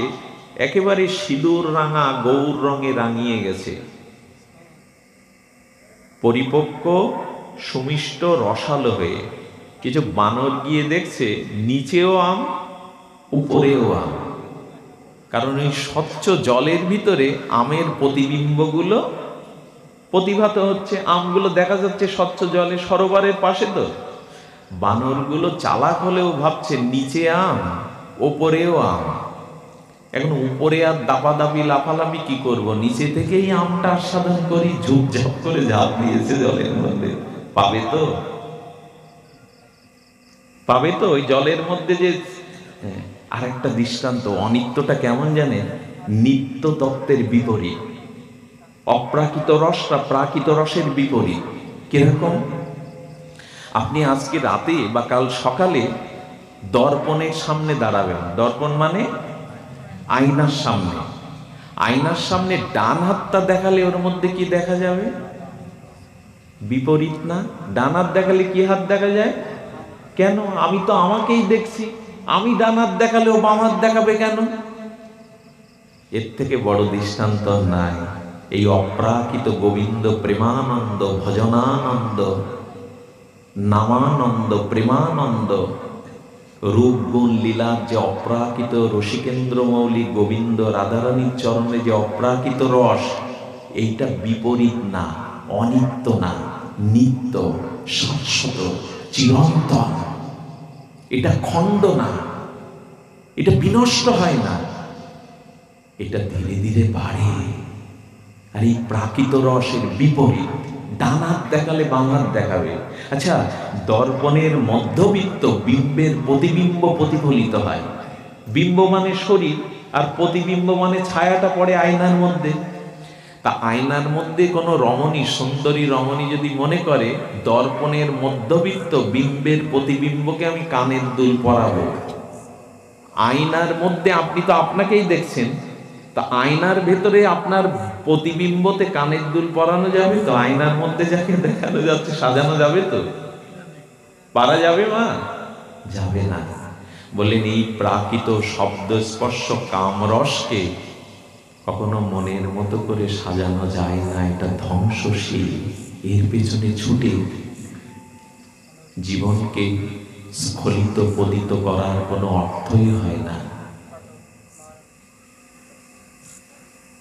একেবারে সিঁদুর রাঙা গৌর রঙে রাঙিয়ে গেছে, পরিপক্ক সুমিষ্ট রসালো হয়ে। কিছু বানর গিয়ে দেখছে নিচেও আম উপরেও আম, কারণ এই স্বচ্ছ জলের ভিতরে আমের প্রতিবিম্বগুলো প্রতিভাত হচ্ছে, আমগুলো দেখা যাচ্ছে স্বচ্ছ জলে সরোবরের পাশে। তো বানরগুলো চালাক হলেও ভাবছে নিচে আম ওপরেও আম, এখন উপরে আর দাপাদাপি লাফালাফি কি করব, নিচে থেকেই আমটা আস্বাদন করি। ঝুপঝাপ করে ঝাঁপ দিয়েছে জলের মধ্যে, পাবে তো? পাবে তো? ওই জলের মধ্যে যে আর একটা দৃষ্টান্ত, অনিত্যটা কেমন জানেন? নিত্য তত্ত্বের বিপরীত। অপ্রাকৃত রসটা প্রাকৃত রসের বিপরীত। কিরকম? আপনি আজকে রাতে বা কাল সকালে দর্পণের সামনে দাঁড়াবেন। দর্পণ মানে আয়নার সামনে। আয়নার সামনে ডান হাতটা দেখালে ওর মধ্যে কি দেখা যাবে? বিপরীত না? ডান হাত দেখালে কি হাত দেখা যায়? কেন? আমি তো আমাকেই দেখছি, আমি ডান হাত দেখালেও বাম হাত দেখাবে কেন? এর থেকে বড় দৃষ্টান্ত নাই। এই অপ্রাকৃত গোবিন্দ প্রেমানন্দ, ভজনানন্দ, নামানন্দ, প্রেমানন্দ, রূপ গুণ লীলার যে অপ্রাকৃত রসিকেন্দ্র মৌলিক গোবিন্দ রাধারানীর চরণে যে অপ্রাকৃত রস, এইটা বিপরীত না, অনিত্য না, নিত্য, শাশ্বত, চিরন্তন। এটা খণ্ড না, এটা বিনষ্ট হয় না, এটা ধীরে ধীরে বাড়ে। আর এই প্রাকৃত রসের বিপরীত, ডানাত দেখালে বাংলার দেখাবে। আচ্ছা, দর্পণের মধ্যবিত্ত বিম্বের প্রতিবিম্ব প্রতিফলিত হয়। বিম্ব মানে শরীর, আর প্রতিবিম্ব মানে ছায়াটা পড়ে আয়নার মধ্যে। তা আয়নার মধ্যে কোনো রমণী, সুন্দরী রমণী যদি মনে করে দর্পণের মধ্যবিত্ত বিম্বের প্রতিবিম্বকে আমি কানের দুল পরাবো, আয়নার মধ্যে আপনি তো আপনাকেই দেখছেন, তা আয়নার ভেতরে আপনার প্রতিবিম্বতে কানের দুল পরানো যাবে তো? আয়নার মধ্যে যাকে দেখানো যাচ্ছে সাজানো যাবে তো? পারা যাবে মা? যাবে না। বললেন এই প্রাকৃত শব্দ স্পর্শ কামরসকে কখনো মনের মতো করে সাজানো যায় না, এটা ধ্বংসশীল। এর পেছনে ছুটে জীবনকে স্খলিত পতিত করার কোনো অর্থই হয় না।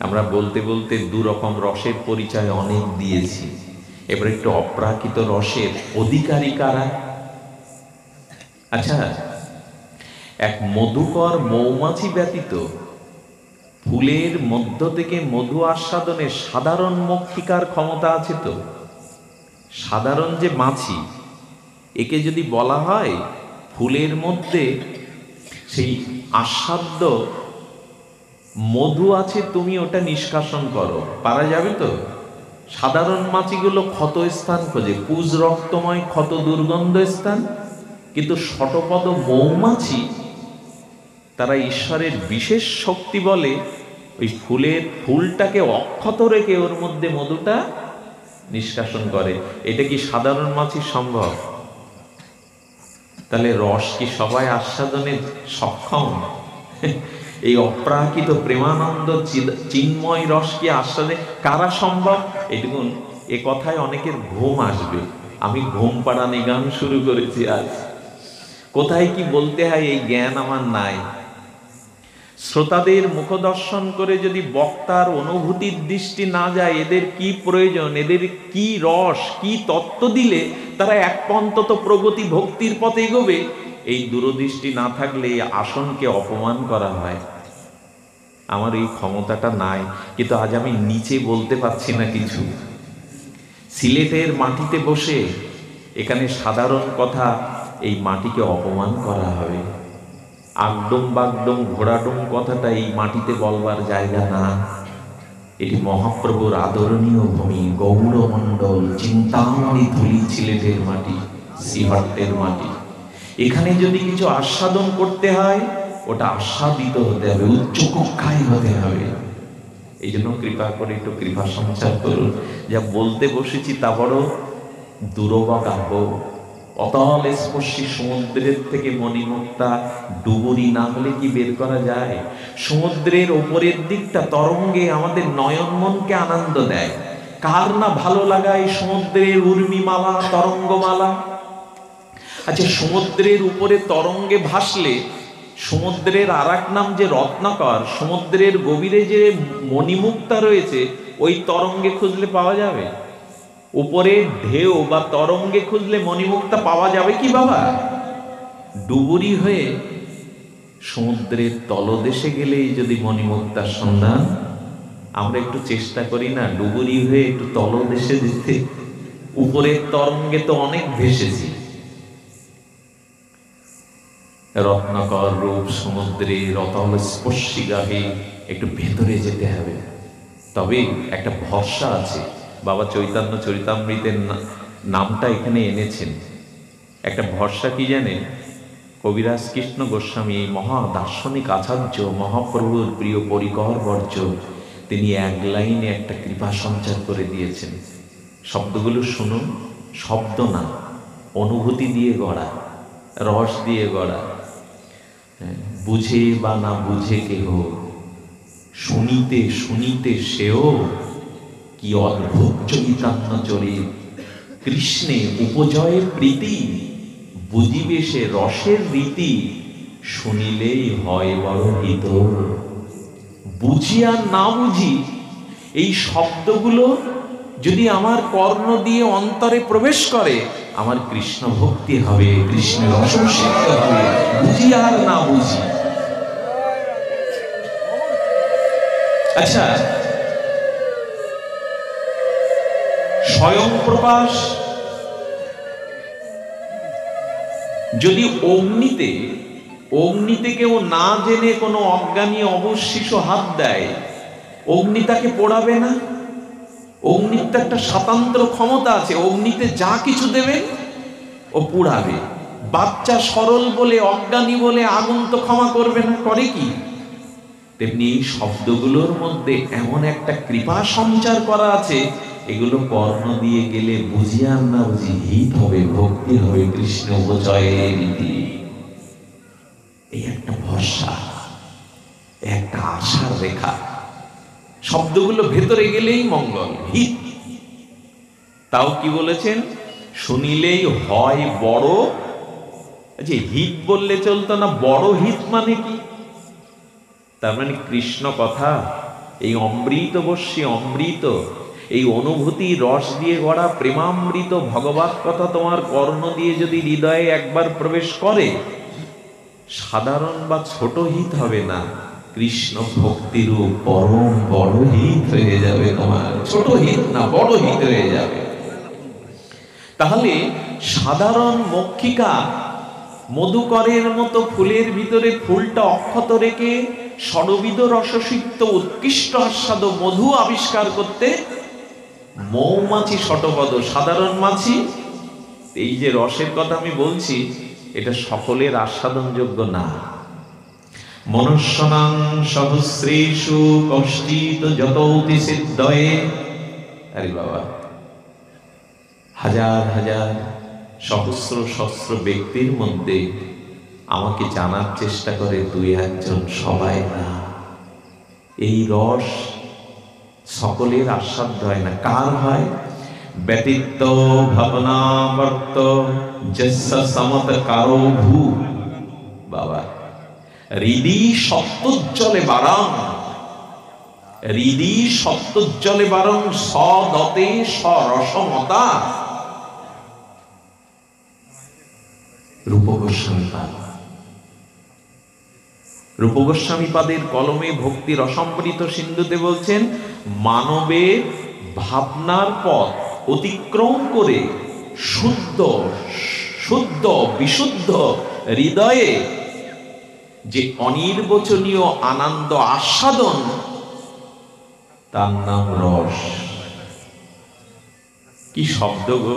আমরা বলতে বলতে দুরকম রসের পরিচয় অনেক দিয়েছি, এবার একটু অপ্রাকৃত রসের অধিকারী কারা? আচ্ছা, এক মধুকর মৌমাছি ব্যতীত ফুলের মধ্য থেকে মধু আস্বাদনের সাধারণ মক্ষিকার ক্ষমতা আছে তো? সাধারণ যে মাছি, একে যদি বলা হয় ফুলের মধ্যে সেই আস্বাদ্য মধু আছে, তুমি ওটা নিষ্কাশন করো, পারা যাবে তো? সাধারণ মাছিগুলো ক্ষত স্থান খোঁজে, পুজ রক্তময় ক্ষত দুর্গন্ধ স্থান, কিন্তু শতপদ মৌমাছি তারা ঈশ্বরের বিশেষ শক্তি বলে ওই ফুলটাকে অক্ষত রেখে ওর মধ্যে মধুটা নিষ্কাশন করে। এটা কি সাধারণ মাছি সম্ভব? তাহলে রস কি সবাই আস্বাদনে সক্ষম? এই অপ্রাকৃত প্রেমানন্দ চিন্ময় রস কি আস্বাদে কারা সম্ভব? এটুকুন এ কথায় অনেকের ঘুম আসবে। আমি ঘুম পাড়ানি গান শুরু করেছি আজ। কোথায় কি বলতে হয় এই জ্ঞান আমার নাই। শ্রোতাদের মুখ দর্শন করে যদি বক্তার অনুভূতির দৃষ্টি না যায়, এদের কি প্রয়োজন, এদের কি রস, কি তত্ত্ব দিলে তারা এক অন্তত প্রগতি ভক্তির পথে এগোবে, এই দূরদৃষ্টি না থাকলে এই আসনকে অপমান করা হয়। আমার এই ক্ষমতাটা নাই, কিন্তু আজ আমি নিচে বলতে পারছি না কিছু। সিলেটের মাটিতে বসে এখানে সাধারণ কথা, এই মাটিকে অপমান করা হবে। আগডুম বাগডুম ঘোড়াডুম কথাটা এই মাটিতে বলবার জায়গা না। এটি মহাপ্রভুর আদরণীয় ভূমি, গৌরমণ্ডল, চিন্তামণি ধুলি সিলেটের মাটি, শ্রীহট্টের মাটি। এখানে যদি কিছু আস্বাদন করতে হয়, ওটা আস্বাদিত হতে হবে, উচ্চ কক্ষায় হতে হবে। এই জন্য কৃপা করে একটু কৃপা সঞ্চার করুন। যা বলতে বসেছি তা বড় দুর্বাগাহ। অতল স্পর্শী সমুদ্রের থেকে মণিমুক্তা ডুবুরি না হলে কি বের করা যায়? সমুদ্রের ওপরের দিকটা তরঙ্গে আমাদের নয়ন মনকে আনন্দ দেয়। কার না ভালো লাগায় সমুদ্রের উর্মিমালা, তরঙ্গমালা? আচ্ছা, সমুদ্রের উপরে তরঙ্গে ভাসলে সমুদ্রের আর এক নাম যে রত্নাকর, সমুদ্রের গভীরে যে মণিমুক্তা রয়েছে, ওই তরঙ্গে খুঁজলে পাওয়া যাবে? উপরে ঢেউ বা তরঙ্গে খুঁজলে মণিমুক্তা পাওয়া যাবে কি বাবা? ডুবুরি হয়ে সমুদ্রের তলদেশে গেলেই যদি মণিমুক্তার সন্ধান, আমরা একটু চেষ্টা করি না ডুবুরি হয়ে একটু তলদেশে যেতে? উপরের তরঙ্গে তো অনেক ভেসেছি। রত্নাকর রূপ সমুদ্রের অতল স্পর্শী গাহে একটু ভেতরে যেতে হবে। তবে একটা ভরসা আছে। বাবা চৈতন্য চরিতামৃতের নামটা এখানে এনেছেন। একটা ভরসা কি জানেন? কবিরাজ কৃষ্ণ গোস্বামী, এই মহা দার্শনিক আচার্য, মহাপ্রভুর প্রিয় পরিকর বর্জ্য, তিনি এক লাইনে একটা কৃপা সঞ্চার করে দিয়েছেন। শব্দগুলো শুনুন, শব্দ না, অনুভূতি দিয়ে গড়া, রস দিয়ে গড়া। বুঝে বা না বুঝে কেহ, শুনিতে শুনিতে সেও কি অদ্ভুত চৈতন্য চরিত। কৃষ্ণে উপজয় প্রীতি, বুঝিবে সে রসের রীতি, শুনিলেই হয় বড় হিত। বুঝি আর না বুঝি, এই শব্দগুলো যদি আমার কর্ণ দিয়ে অন্তরে প্রবেশ করে, আমার কৃষ্ণ ভক্তি হবে, কৃষ্ণের রসসিক্ত হবে, বুঝি আর না বুঝি। আচ্ছা, স্বয়ং প্রকাশ যদি অগ্নিতে কেউ না জেনে কোনো অজ্ঞানী অবশিষ্ট হাত দেয়, অগ্নি তাকে পোড়াবে না? অগ্নির তো একটা স্বতন্ত্র ক্ষমতা আছে, অগ্নিতে যা কিছু দেবে ও পুড়াবে। বাচ্চা সরল বলে, অজ্ঞানী বলে আগুন তো ক্ষমা করবে না, করে কি? তেমনি এই শব্দগুলোর মধ্যে এমন একটা কৃপা সঞ্চার করা আছে, এগুলো কর্ণ দিয়ে গেলে বুঝি আর না বুঝি হিত হবে, ভক্তি হবে, কৃষ্ণ উপচয়ের রীতি। এই একটা ভরসা, একটা আশার রেখা। শব্দগুলো ভেতরে গেলেই মঙ্গল, হিত। তাও কি বলেছেন? শুনিলেই হয় বড়। আচ্ছা, হিত বললে চলতো না, বড় হিত মানে কি? তার মানে কৃষ্ণ কথা, এই অমৃতবর্ষী অমৃত, এই অনুভূতি রস দিয়ে গড়া প্রেমামৃত ভগবত কথা তোমার কর্ণ দিয়ে যদি হৃদয়ে একবার প্রবেশ করে, সাধারণ বা ছোট হিত হবে না, কৃষ্ণ ভক্তির পরম বড় হিত হয়ে যাবে তোমার। ছোট হিত না, বড় হিত হয়ে যাবে। তাহলে সাধারণ মক্ষিকা মধুকরের মতো ফুলের ভিতরে ফুলটা অক্ষত রেখে ষড়বিধ রসসিক্ত উৎকৃষ্ট আস্বাদ মধু আবিষ্কার করতে মৌমাছি শতপদ, সাধারণ মাছি। এই যে রসের কথা আমি বলছি, এটা সকলের আস্বাদনযোগ্য না। মনুষ্যনাং সহস্রেষু কষ্টিত যতৌতি সিদ্ধয়ে। আরে বাবা, হাজার হাজার সহস্র সহস্র ব্যক্তির মধ্যে আমাকে জানার চেষ্টা করে দুই একজন, সবাই না। এই রস সকলের আস্বাদ্য হয় না। কার হয়? ব্যতীত ভাবনাবর্ত যস্য সমত কারো ভূ। বাবা, হৃদি সপ্তোজ্জ্বলে বারং, হৃদি সপ্তোজ্জ্বলে বারং সদতে সরসমতা। রূপ গোস্বামী পাদ, রূপ গোস্বামী পাদের কলমে ভক্তি রসমৃত সিন্ধুতে বলছেন, মানবের ভাবনার পথ অতিক্রম করে শুদ্ধ বিশুদ্ধ হৃদয়ে যে অনির্বচনীয় আনন্দ আস্বাদন, তার নাম রস। কি শব্দ গো!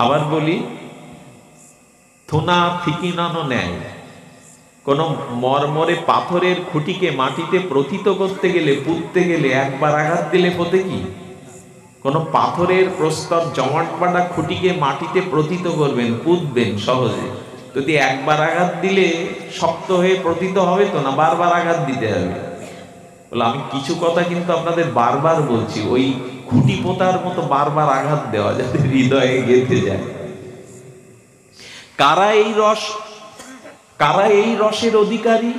আবার বলি, থুনা ফিকিনানো নেয়। কোন মরমরে পাথরের খুঁটিকে মাটিতে প্রথিত করতে গেলে, পুঁততে গেলে একবার আঘাত দিলে পোতে কি? কোন পাথরের প্রস্তর জমাট বাঁধা খুঁটিকে মাটিতে প্রথিত করবেন, পুঁতবেন সহজে, যদি একবার আঘাত দিলে শক্ত হয়ে প্রথিত হবে তো না, বারবার আঘাত দিতে হবে। বলে আমি কিছু কথা কিন্তু আপনাদের বারবার বলছি, ওই খুঁটি পোতার মতো বারবার আঘাত দেওয়া, যাতে হৃদয়ে গেঁথে যায়। কারা এই রসের অধিকারী?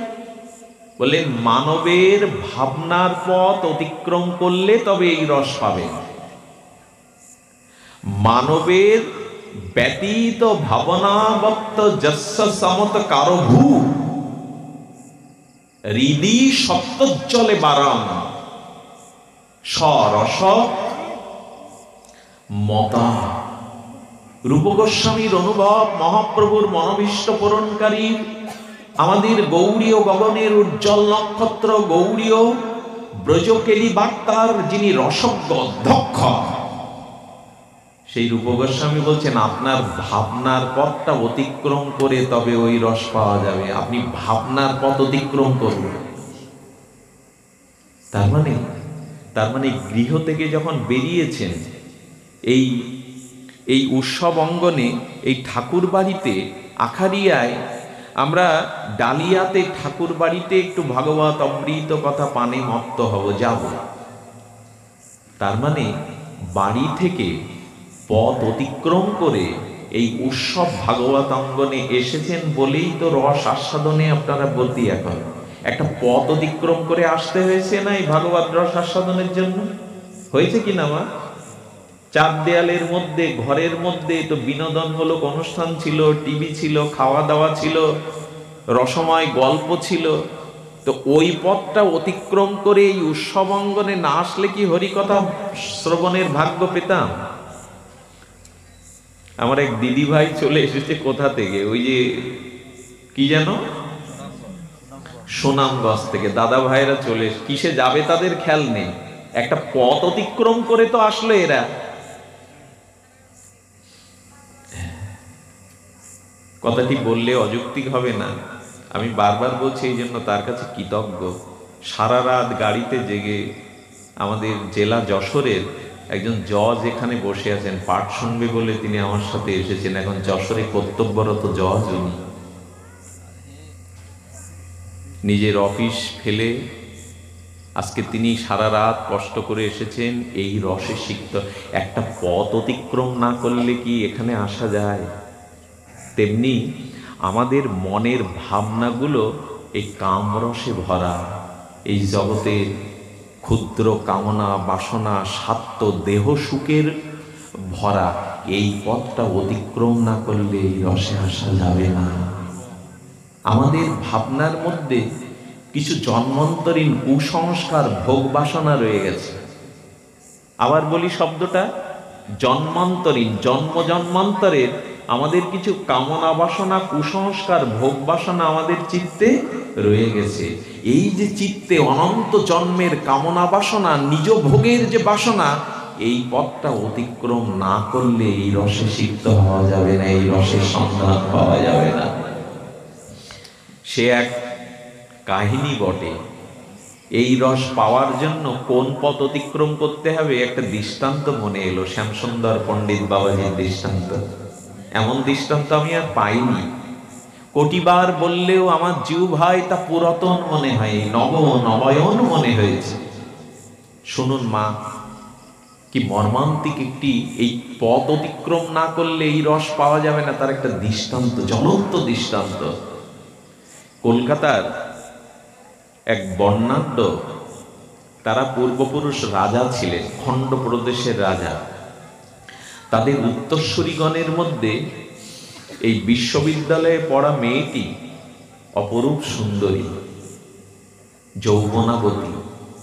বলে মানবের ভাবনার পথ অতিক্রম করলে তবে এই রস পাবে। মানবের ব্যতীত ভাবনাবত্ত যস্য সমত কারো ভূ হৃদি সপ্তোজ্জ্বলে বারং সরস মতা। রূপ গোস্বামীর অনুভব, মহাপ্রভুর মনোভীষ্ট পূরণকারী, আমাদের গৌড়ীয় গগনের উজ্জ্বল নক্ষত্র, গৌড়ীয় ব্রজকেলী বার্তার যিনি রসজ্ঞ অধ্যক্ষ, সেই রূপ গোস্বামী বলছেন, আপনার ভাবনার পথটা অতিক্রম করে তবে ওই রস পাওয়া যাবে। আপনি ভাবনার পথ অতিক্রম করবেন। তার মানে গৃহ থেকে যখন বেরিয়েছেন, এই উৎসব অঙ্গনে, এই ঠাকুর বাড়িতে, আখাড়িয়ায়, আমরা ডালিয়াতে ঠাকুর বাড়িতে একটু ভাগবত অমৃত কথা পানে মত্ত হব, যাব। তার মানে বাড়ি থেকে পথ অতিক্রম করে এই উৎসব ভাগবত অঙ্গনে এসেছেন বলেই তো রস আস্বাদনে আপনারা বলতি। এখন একটা পথ অতিক্রম করে আসতে হয়েছে না এই ভাগবত রস আস্বাদনের জন্য? হয়েছে কি না মা? চার দেয়ালের মধ্যে, ঘরের মধ্যে তো বিনোদনমূলক অনুষ্ঠান ছিল, টিভি ছিল, খাওয়া দাওয়া ছিল, রসময় গল্প ছিল। তো ওই পথটা অতিক্রম করে এই উৎসব অঙ্গনে না আসলে কি হরিকথা শ্রবণের ভাগ্য পেতাম? আমার এক দিদি ভাই চলে এসেছে কোথা থেকে, ওই যে কি যেন সুনামগঞ্জ থেকে দাদা ভাইরা চলে, কিসে যাবে তাদের খেয়াল নেই, একটা পথ অতিক্রম করে তো আসলো এরা। কথাটি বললে অযৌক্তিক হবে না, আমি বারবার বলছি, এই জন্য তার কাছে কৃতজ্ঞ। সারা রাত গাড়িতে জেগে আমাদের জেলা যশোরের একজন জজ এখানে বসে আছেন, পাঠ শুনবে বলে তিনি আমার সাথে এসেছেন। এখন যশোরে কর্তব্যরত জজ উনি, নিজের অফিস ফেলে আজকে তিনি সারা রাত কষ্ট করে এসেছেন এই রসে সিক্ত। একটা পথ অতিক্রম না করলে কি এখানে আসা যায়? তেমনি আমাদের মনের ভাবনাগুলো এই কামরসে ভরা, এই জগতের ক্ষুদ্র কামনা বাসনা স্বার্থ দেহ সুখের ভরা। এই পথটা অতিক্রম না করলে এই রসে আসা যাবে না। আমাদের ভাবনার মধ্যে কিছু জন্মান্তরীণ কুসংস্কার ভোগ বাসনা রয়ে গেছে। আবার বলি শব্দটা, জন্মান্তরীণ, জন্ম জন্মান্তরের আমাদের কিছু কামনা বাসনা কুসংস্কার ভোগ বাসনা আমাদের চিত্তে রয়ে গেছে। এই যে চিত্তে অনন্ত জন্মের কামনা বাসনা, নিজ ভোগের যে বাসনা, এই পথটা অতিক্রম না করলে এই রসে সিক্ত হওয়া যাবে না, এই রসের সন্ধান পাওয়া যাবে না। সে এক কাহিনী বটে। এই রস পাওয়ার জন্য কোন পথ অতিক্রম করতে হবে একটা দৃষ্টান্ত মনে এলো, শ্যামসুন্দর পণ্ডিত বাবাজির দৃষ্টান্ত। এমন দৃষ্টান্ত আমি আর পাইনি, কোটিবার বললেও আমার জিউ ভাই তা পুরাতন মনে হয়, নবায়ন মনে হয়েছে। শুনুন মা, কি মর্মান্তিক একটি, এই পথ অতিক্রম না করলে এই রস পাওয়া যাবে না, তার একটা দৃষ্টান্ত, জ্বলন্ত দৃষ্টান্ত। কলকাতার এক বর্ণাঢ্য, তারা পূর্বপুরুষ রাজা ছিলেন, খণ্ড প্রদেশের রাজা। তাদের উত্তরসূরিগণের মধ্যে এই বিশ্ববিদ্যালয়ে পড়া মেয়েটি অপরূপ সুন্দরী, যৌবনাবতী,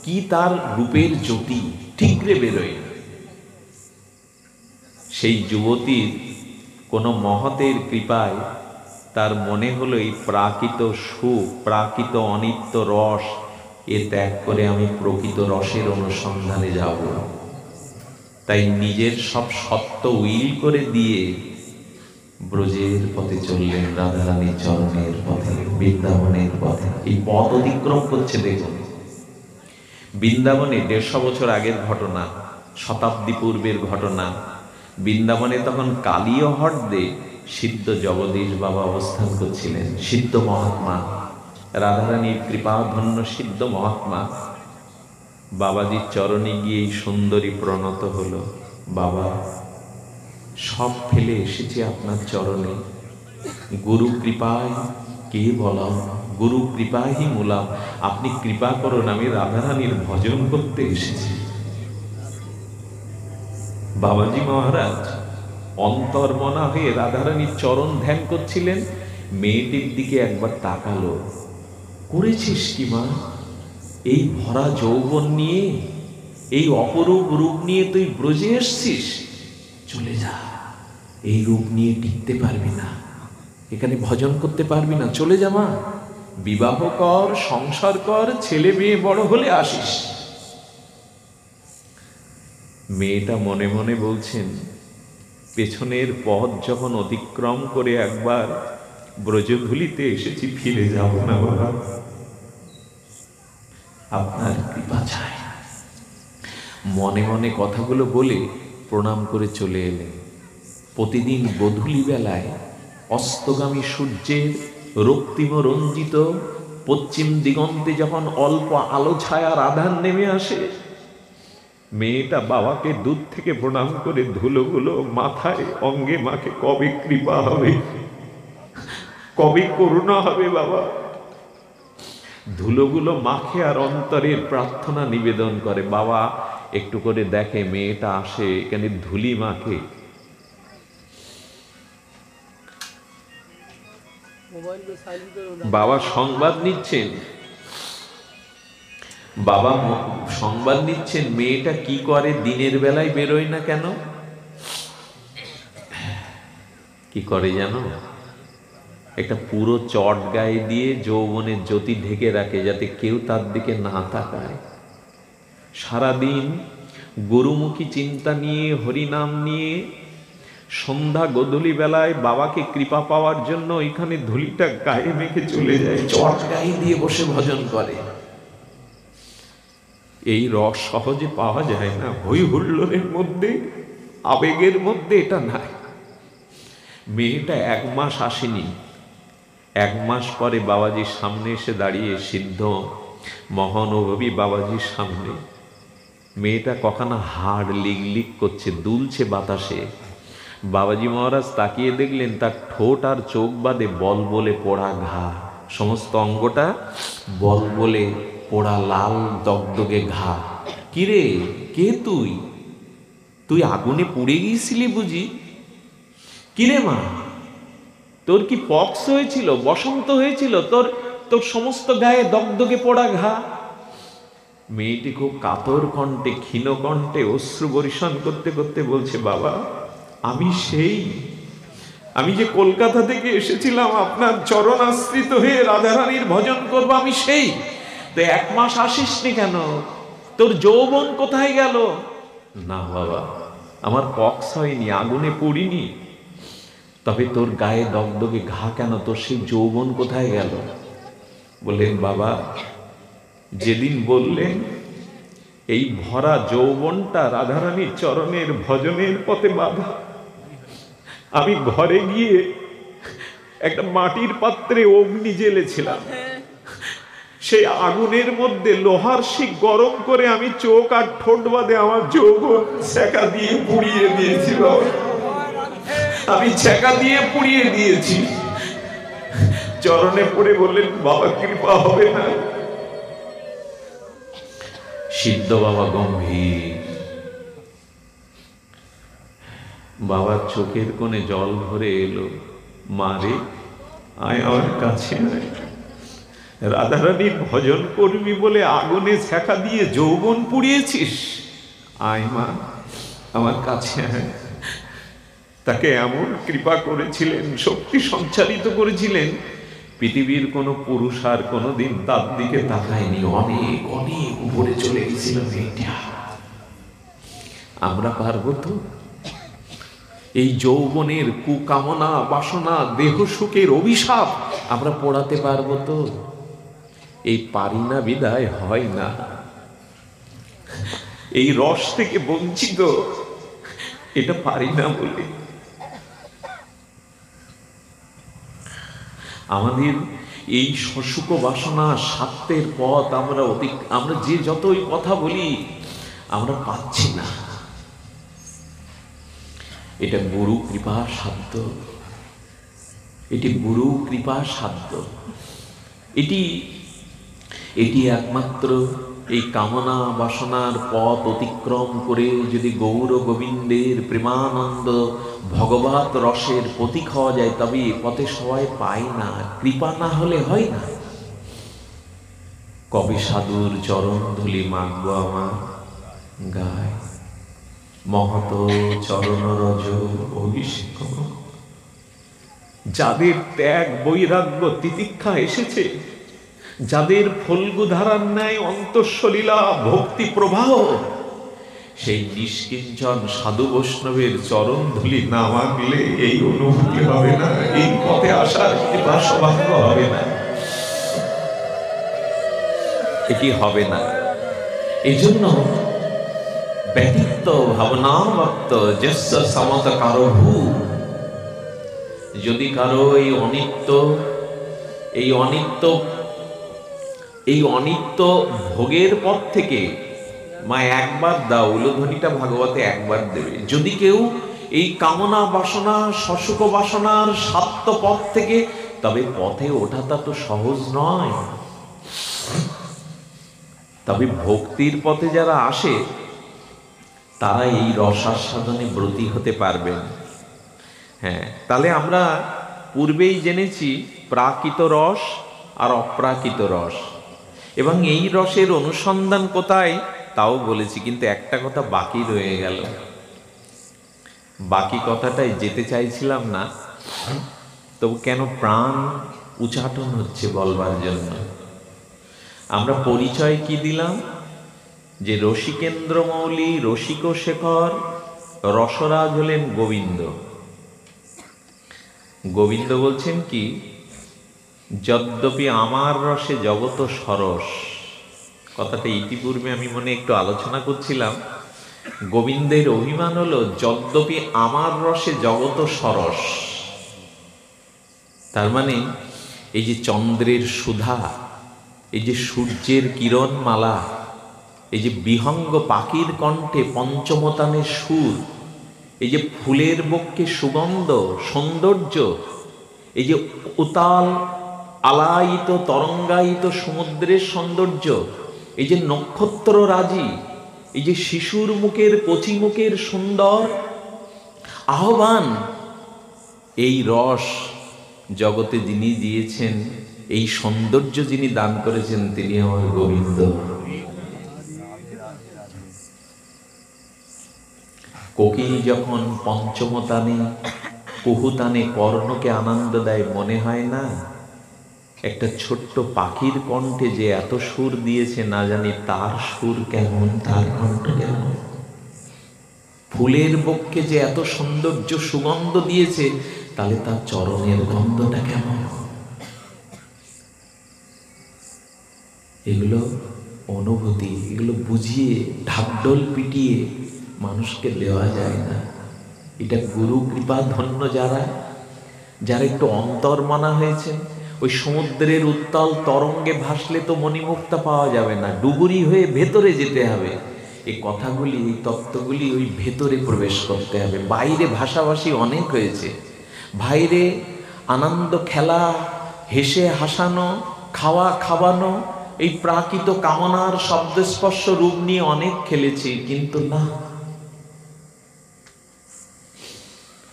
কি তার রূপের জ্যোতি ঠিকরে বেরোয়। সেই যুবতীর কোনো মহতের কৃপায় তার মনে হলো এই প্রাকৃত সুখ, প্রাকৃত অনিত্য রস এ ত্যাগ করে আমি প্রকৃত রসের অনুসন্ধানে যাব। তাই নিজের সব সত্য উইল করে দিয়ে ব্রজের পথে চললেন, রাধারানীর চরণের পথে, বৃন্দাবনের পথে। এই পথ অতিক্রম করছে দেখুন। বৃন্দাবনে 150 বছর আগের ঘটনা, শতাব্দী পূর্বের ঘটনা। বৃন্দাবনে তখন কালীয় হ্রদে সিদ্ধ জগদীশ বাবা অবস্থান করছিলেন, সিদ্ধ মহাত্মা, রাধারানীর কৃপাধন্য সিদ্ধ মহাত্মা। বাবাজির চরণে গিয়ে এই সুন্দরী প্রণত হলো, বাবা সব ফেলে এসেছি আপনার চরণে, গুরু কৃপায় কে বলাম, গুরু কৃপায় মূলাম, আপনি কৃপা করুন, আমি রাধারানীর ভজন করতে এসেছি। বাবাজি মহারাজ অন্তর্মনা হয়ে রাধারানীর চরণ ধ্যান করছিলেন। মেয়েটির দিকে একবার তাকালো, করেছিস কি মা? এই ভরা যৌবন নিয়ে, এই অপরূপ রূপ নিয়ে তুই ব্রজে এসছিস? চলে যা, এই রূপ নিয়ে টিকতে পারবি না, এখানে ভজন করতে পারবি না, চলে যা মা, বিবাহ কর, সংসার কর, ছেলে মেয়ে বড় হলে আসিস। মেয়েটা মনে মনে বলছেন, পেছনের পথ যখন অতিক্রম করে একবার ব্রজধূলিতে এসেছি, ফিরে যাব না বাবা, আপনার কৃপা চাই। মনে মনে কথাগুলো বলে প্রণাম করে চলে এলেন। প্রতিদিন গোধূলি বেলায় অস্তগামী সূর্যের রক্তিম রঞ্জিত পশ্চিম দিগন্তে যখন অল্প আলো ছায়ার আধার নেমে আসে, মেয়েটা বাবাকে দূর থেকে প্রণাম করে ধুলোগুলো মাথায় অঙ্গে মাকে, কবে কৃপা হবে, কবে করুণা হবে বাবা। ধুলোগুলো মাখে আর অন্তরের প্রার্থনা নিবেদন করে। বাবা একটু করে দেখে মেয়েটা আসে, এখানে ধুলি মাখে। বাবা সংবাদ নিচ্ছেন, বাবা সংবাদ নিচ্ছেন মেয়েটা কি করে, দিনের বেলায় বেরোয় না কেন? কি করে জানো? একটা পুরো চট গায়ে দিয়ে যৌবনের জ্যোতি ঢেকে রাখে, যাতে কেউ তার দিকে না তাকায়। সারাদিন গুরুমুখী চিন্তা নিয়ে, হরিনাম নিয়ে, সন্ধ্যা গোধূলি বেলায় বাবাকে কৃপা পাওয়ার জন্য এখানে ধুলিটা গায়ে মেখে চলে যায়, চট গায়ে দিয়ে বসে ভজন করে। এই রস সহজে পাওয়া যায় না, হই হুল্লোড়ের মধ্যে, আবেগের মধ্যে এটা নাই। মেয়েটা 1 মাস আসেনি। 1 মাস পরে বাবাজির সামনে এসে দাঁড়িয়ে, সিদ্ধ মহানুভবী বাবাজির সামনে। মেয়েটা কখনো হাড় লিগলিগ করছে, দুলছে বাতাসে। বাবাজি মহারাজ তাকিয়ে দেখলেন তার ঠোঁট আর চোখ বাদে বল বলে পোড়া ঘা, সমস্ত অঙ্গটা বল বলে পোড়া লাল দগদগে ঘা। কিরে, কে তুই? তুই আগুনে পুড়ে গিয়েছিলি বুঝি? কিরে মা, তোর কি পক্স হয়েছিল, বসন্ত হয়েছিল? তোর সমস্ত গায়ে দগদগে পোড়া ঘা। মেয়েটি খুব কাতর কণ্ঠে, ক্ষীণ কণ্ঠে অশ্রু বর্ষণ করতে করতে বলছে, বাবা আমি যে কলকাতা থেকে এসেছিলাম আপনার চরণ আশ্রিত হয়ে রাধারানীর ভজন করব, আমি সেই। তো 1 মাস আসিসনি কেন? তোর যৌবন কোথায় গেল? না বাবা, আমার পক্স হয়নি, আগুনে পুড়িনি। তবে তোর গায়ে দগদগে ঘা কেন? তোর সেই যৌবন কোথায় গেল? বললেন, বাবা যেদিন বললেন এই ভরা যৌবনটা রাধারানীর চরণের ভজনের পথে বাধা, আমি ঘরে গিয়ে একটা মাটির পাত্রে অগ্নি জ্বেলেছিলাম। সেই আগুনের মধ্যে লোহার শিক গরম করে আমি চোখ আর ঠোঁট বাদে আমার যৌবন ছেঁকা দিয়ে পুড়িয়ে দিয়েছি। আমি ছেঁকা দিয়ে পুড়িয়ে দিয়েছি। চরণে পড়ে বললেন, বাবা কৃপা হবে না? সিদ্ধ বাবা গম্ভীর। বাবার চোখের কোণে জল ভরে এলো। মারে, আয় আমার কাছে আয়। রাধারানীর ভজন করবি বলে আগুনে ছেঁকা দিয়ে যৌবন পুড়িয়েছিস? আয় মা, আমার কাছে আয়। তাকে এমন কৃপা করেছিলেন, শক্তি সঞ্চারিত করেছিলেন, পৃথিবীর কোন পুরুষ আর কোনদিন তার দিকে তাকায়নি। অনেক অনেক উপরে চলে গেছিল মেয়েটা। আমরা পারবো তো? এই যৌবনের কুকামনা, বাসনা, দেহ সুখের অভিশাপ আমরা পোড়াতে পারবো তো? এই পারি না বিদায় হয় না। এই রস থেকে বঞ্চিত, এটা পারি না বলে আমাদের এই শশুক বাসনা, স্বার্থের পথ আমরা যে যতই কথা বলি আমরা পাচ্ছি না। এটা গুরু কৃপার সাধ্য, এটি গুরু কৃপার সাধ্য। এটি একমাত্র এই কামনা বাসনার পথ অতিক্রম করে যদি গৌর গোবিন্দের প্রেমানন্দ ভগবত রসের প্রতীক হওয়া যায়, তবে এ পথে সবাই পায় না। কৃপা না হলে হয় না। কবে সাধুর চরণ ধুলি মাগব আমার গায়, মহত চরণ রজ অভিষেক। যাদের ত্যাগ, বৈরাগ্য, তিতিক্ষা এসেছে, যাদের ফল্গু ধারার ন্যায় অন্তঃসলীলা ভক্তি প্রবাহ, সেই নিষ্কিঞ্চন সাধু বৈষ্ণবের চরণ ধুলি না মাগলে এই অনুভূতি হবে না, এই পথে আসার কৃপা সৌভাগ্য হবে না, এটি হবে না। এই জন্য ব্যতীত ভাবনা ভক্ত যস্য সমত কারো ভূ। যদি কারো এই অনিত্য ভোগের পথ থেকে মা একবার দাও, উলুধ্বনিটা ভাগবতে একবার দেবে। যদি কেউ এই কামনা বাসনা শশুক বাসনার সাত্য পথ থেকে, তবে পথে ওঠাটা তো সহজ নয়। তবে ভক্তির পথে যারা আসে তারা এই রসাস্বাদনে ব্রতী হতে পারবেন। হ্যাঁ, তাহলে আমরা পূর্বেই জেনেছি প্রাকৃত রস আর অপ্রাকৃত রস, এবং এই রসের অনুসন্ধান কোথায় তাও বলেছি। কিন্তু একটা কথা বাকি রয়ে গেল, বাকি কথাটাই যেতে চাইছিলাম না, তবু কেন প্রাণ উচাটন হচ্ছে বলবার জন্য। আমরা পরিচয় কি দিলাম, যে রসিকেন্দ্র মৌলি, রসিক শেখর, রসরাজ হলেন গোবিন্দ। গোবিন্দ বলছেন কি, যদ্যপি আমার রসে জগত সরস। কথাটা ইতিপূর্বে আমি মনে একটু আলোচনা করছিলাম। গোবিন্দের অভিমান হলো যদ্যপি আমার রসে জগত সরস। তার মানে এই যে চন্দ্রের সুধা, এই যে সূর্যের কিরণমালা, এই যে বিহঙ্গ পাখির কণ্ঠে পঞ্চমতানের সুর, এই যে ফুলের বক্ষে সুগন্ধ সৌন্দর্য, এই যে উতাল আলায়িত তরঙ্গায়িত সমুদ্রের সৌন্দর্য, এই যে নক্ষত্র রাজি, এই যে শিশুর মুখের কচি মুখের সুন্দর আহ্বান, এই রস জগতে যিনি দিয়েছেন, এই সৌন্দর্য যিনি দান করেছেন, তিনি আমার গোবিন্দ। কোকিল যখন পঞ্চমতানে কুহুতানে কর্ণকে আনন্দ দেয়, মনে হয় না একটা ছোট্ট পাখির কণ্ঠে যে এত সুর দিয়েছে, না জানি তার সুর কেমন, তার কণ্ঠ কেমন। ফুলের বক্ষে যে এত সৌন্দর্য সুগন্ধ দিয়েছে, তাহলে তার চরণের গন্ধটা কেমন। এগুলো অনুভূতি, এগুলো বুঝিয়ে ঢাকঢোল পিটিয়ে মানুষকে দেওয়া যায় না। এটা গুরু কৃপা ধন্য যারা, যারা একটু অন্তর্মনা হয়েছে। ওই সমুদ্রের উত্তাল তরঙ্গে ভাসলে তো মণিমুক্তা পাওয়া যাবে না, ডুবুরি হয়ে ভেতরে যেতে হবে। এই কথাগুলি, এই তত্ত্বগুলি ওই ভেতরে প্রবেশ করতে হবে। বাইরে ভাষাভাষী অনেক হয়েছে, বাইরে আনন্দ খেলা, হেসে হাসানো, খাওয়া খাওয়ানো, এই প্রাকৃত কামনার শব্দস্পর্শ রূপ নিয়ে অনেক খেলেছি, কিন্তু না,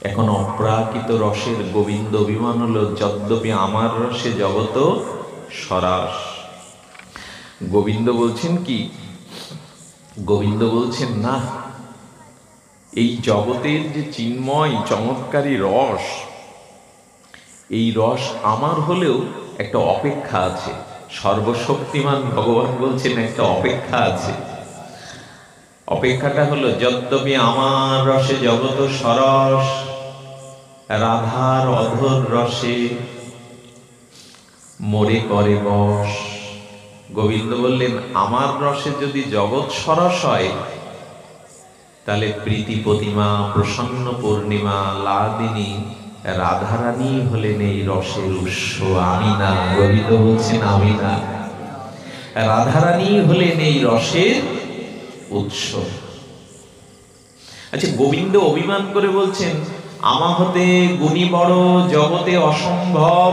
এখন অপ্রাকৃত রসের গোবিন্দ অভিমান হলো যদ্যপি আমার রসে জগত সরাস। গোবিন্দ বলছেন কি, গোবিন্দ বলছেন না, এই জগতের যে চিন্ময় চমৎকারী রস, এই রস আমার হলেও একটা অপেক্ষা আছে। সর্বশক্তিমান ভগবান বলছেন একটা অপেক্ষা আছে। অপেক্ষাটা হলো যদ্যপি আমার রসে জগত সরস, রাধার অধর রসে মোরে করে বশ। গোবিন্দ বললেন, আমার রসে যদি জগৎ সরস হয়, তাহলে প্রীতি প্রতিমা, প্রসন্ন পূর্ণিমা, লাদিনী, রাধারানী হলেন এই রসের উৎস, আমি না। গোবিন্দ বলছেন আমি না, রাধারানী হলেন এই রসের উৎস। আচ্ছা, গোবিন্দ অভিমান করে বলছেন আমা হতে গুণী বড় জগতে অসম্ভব।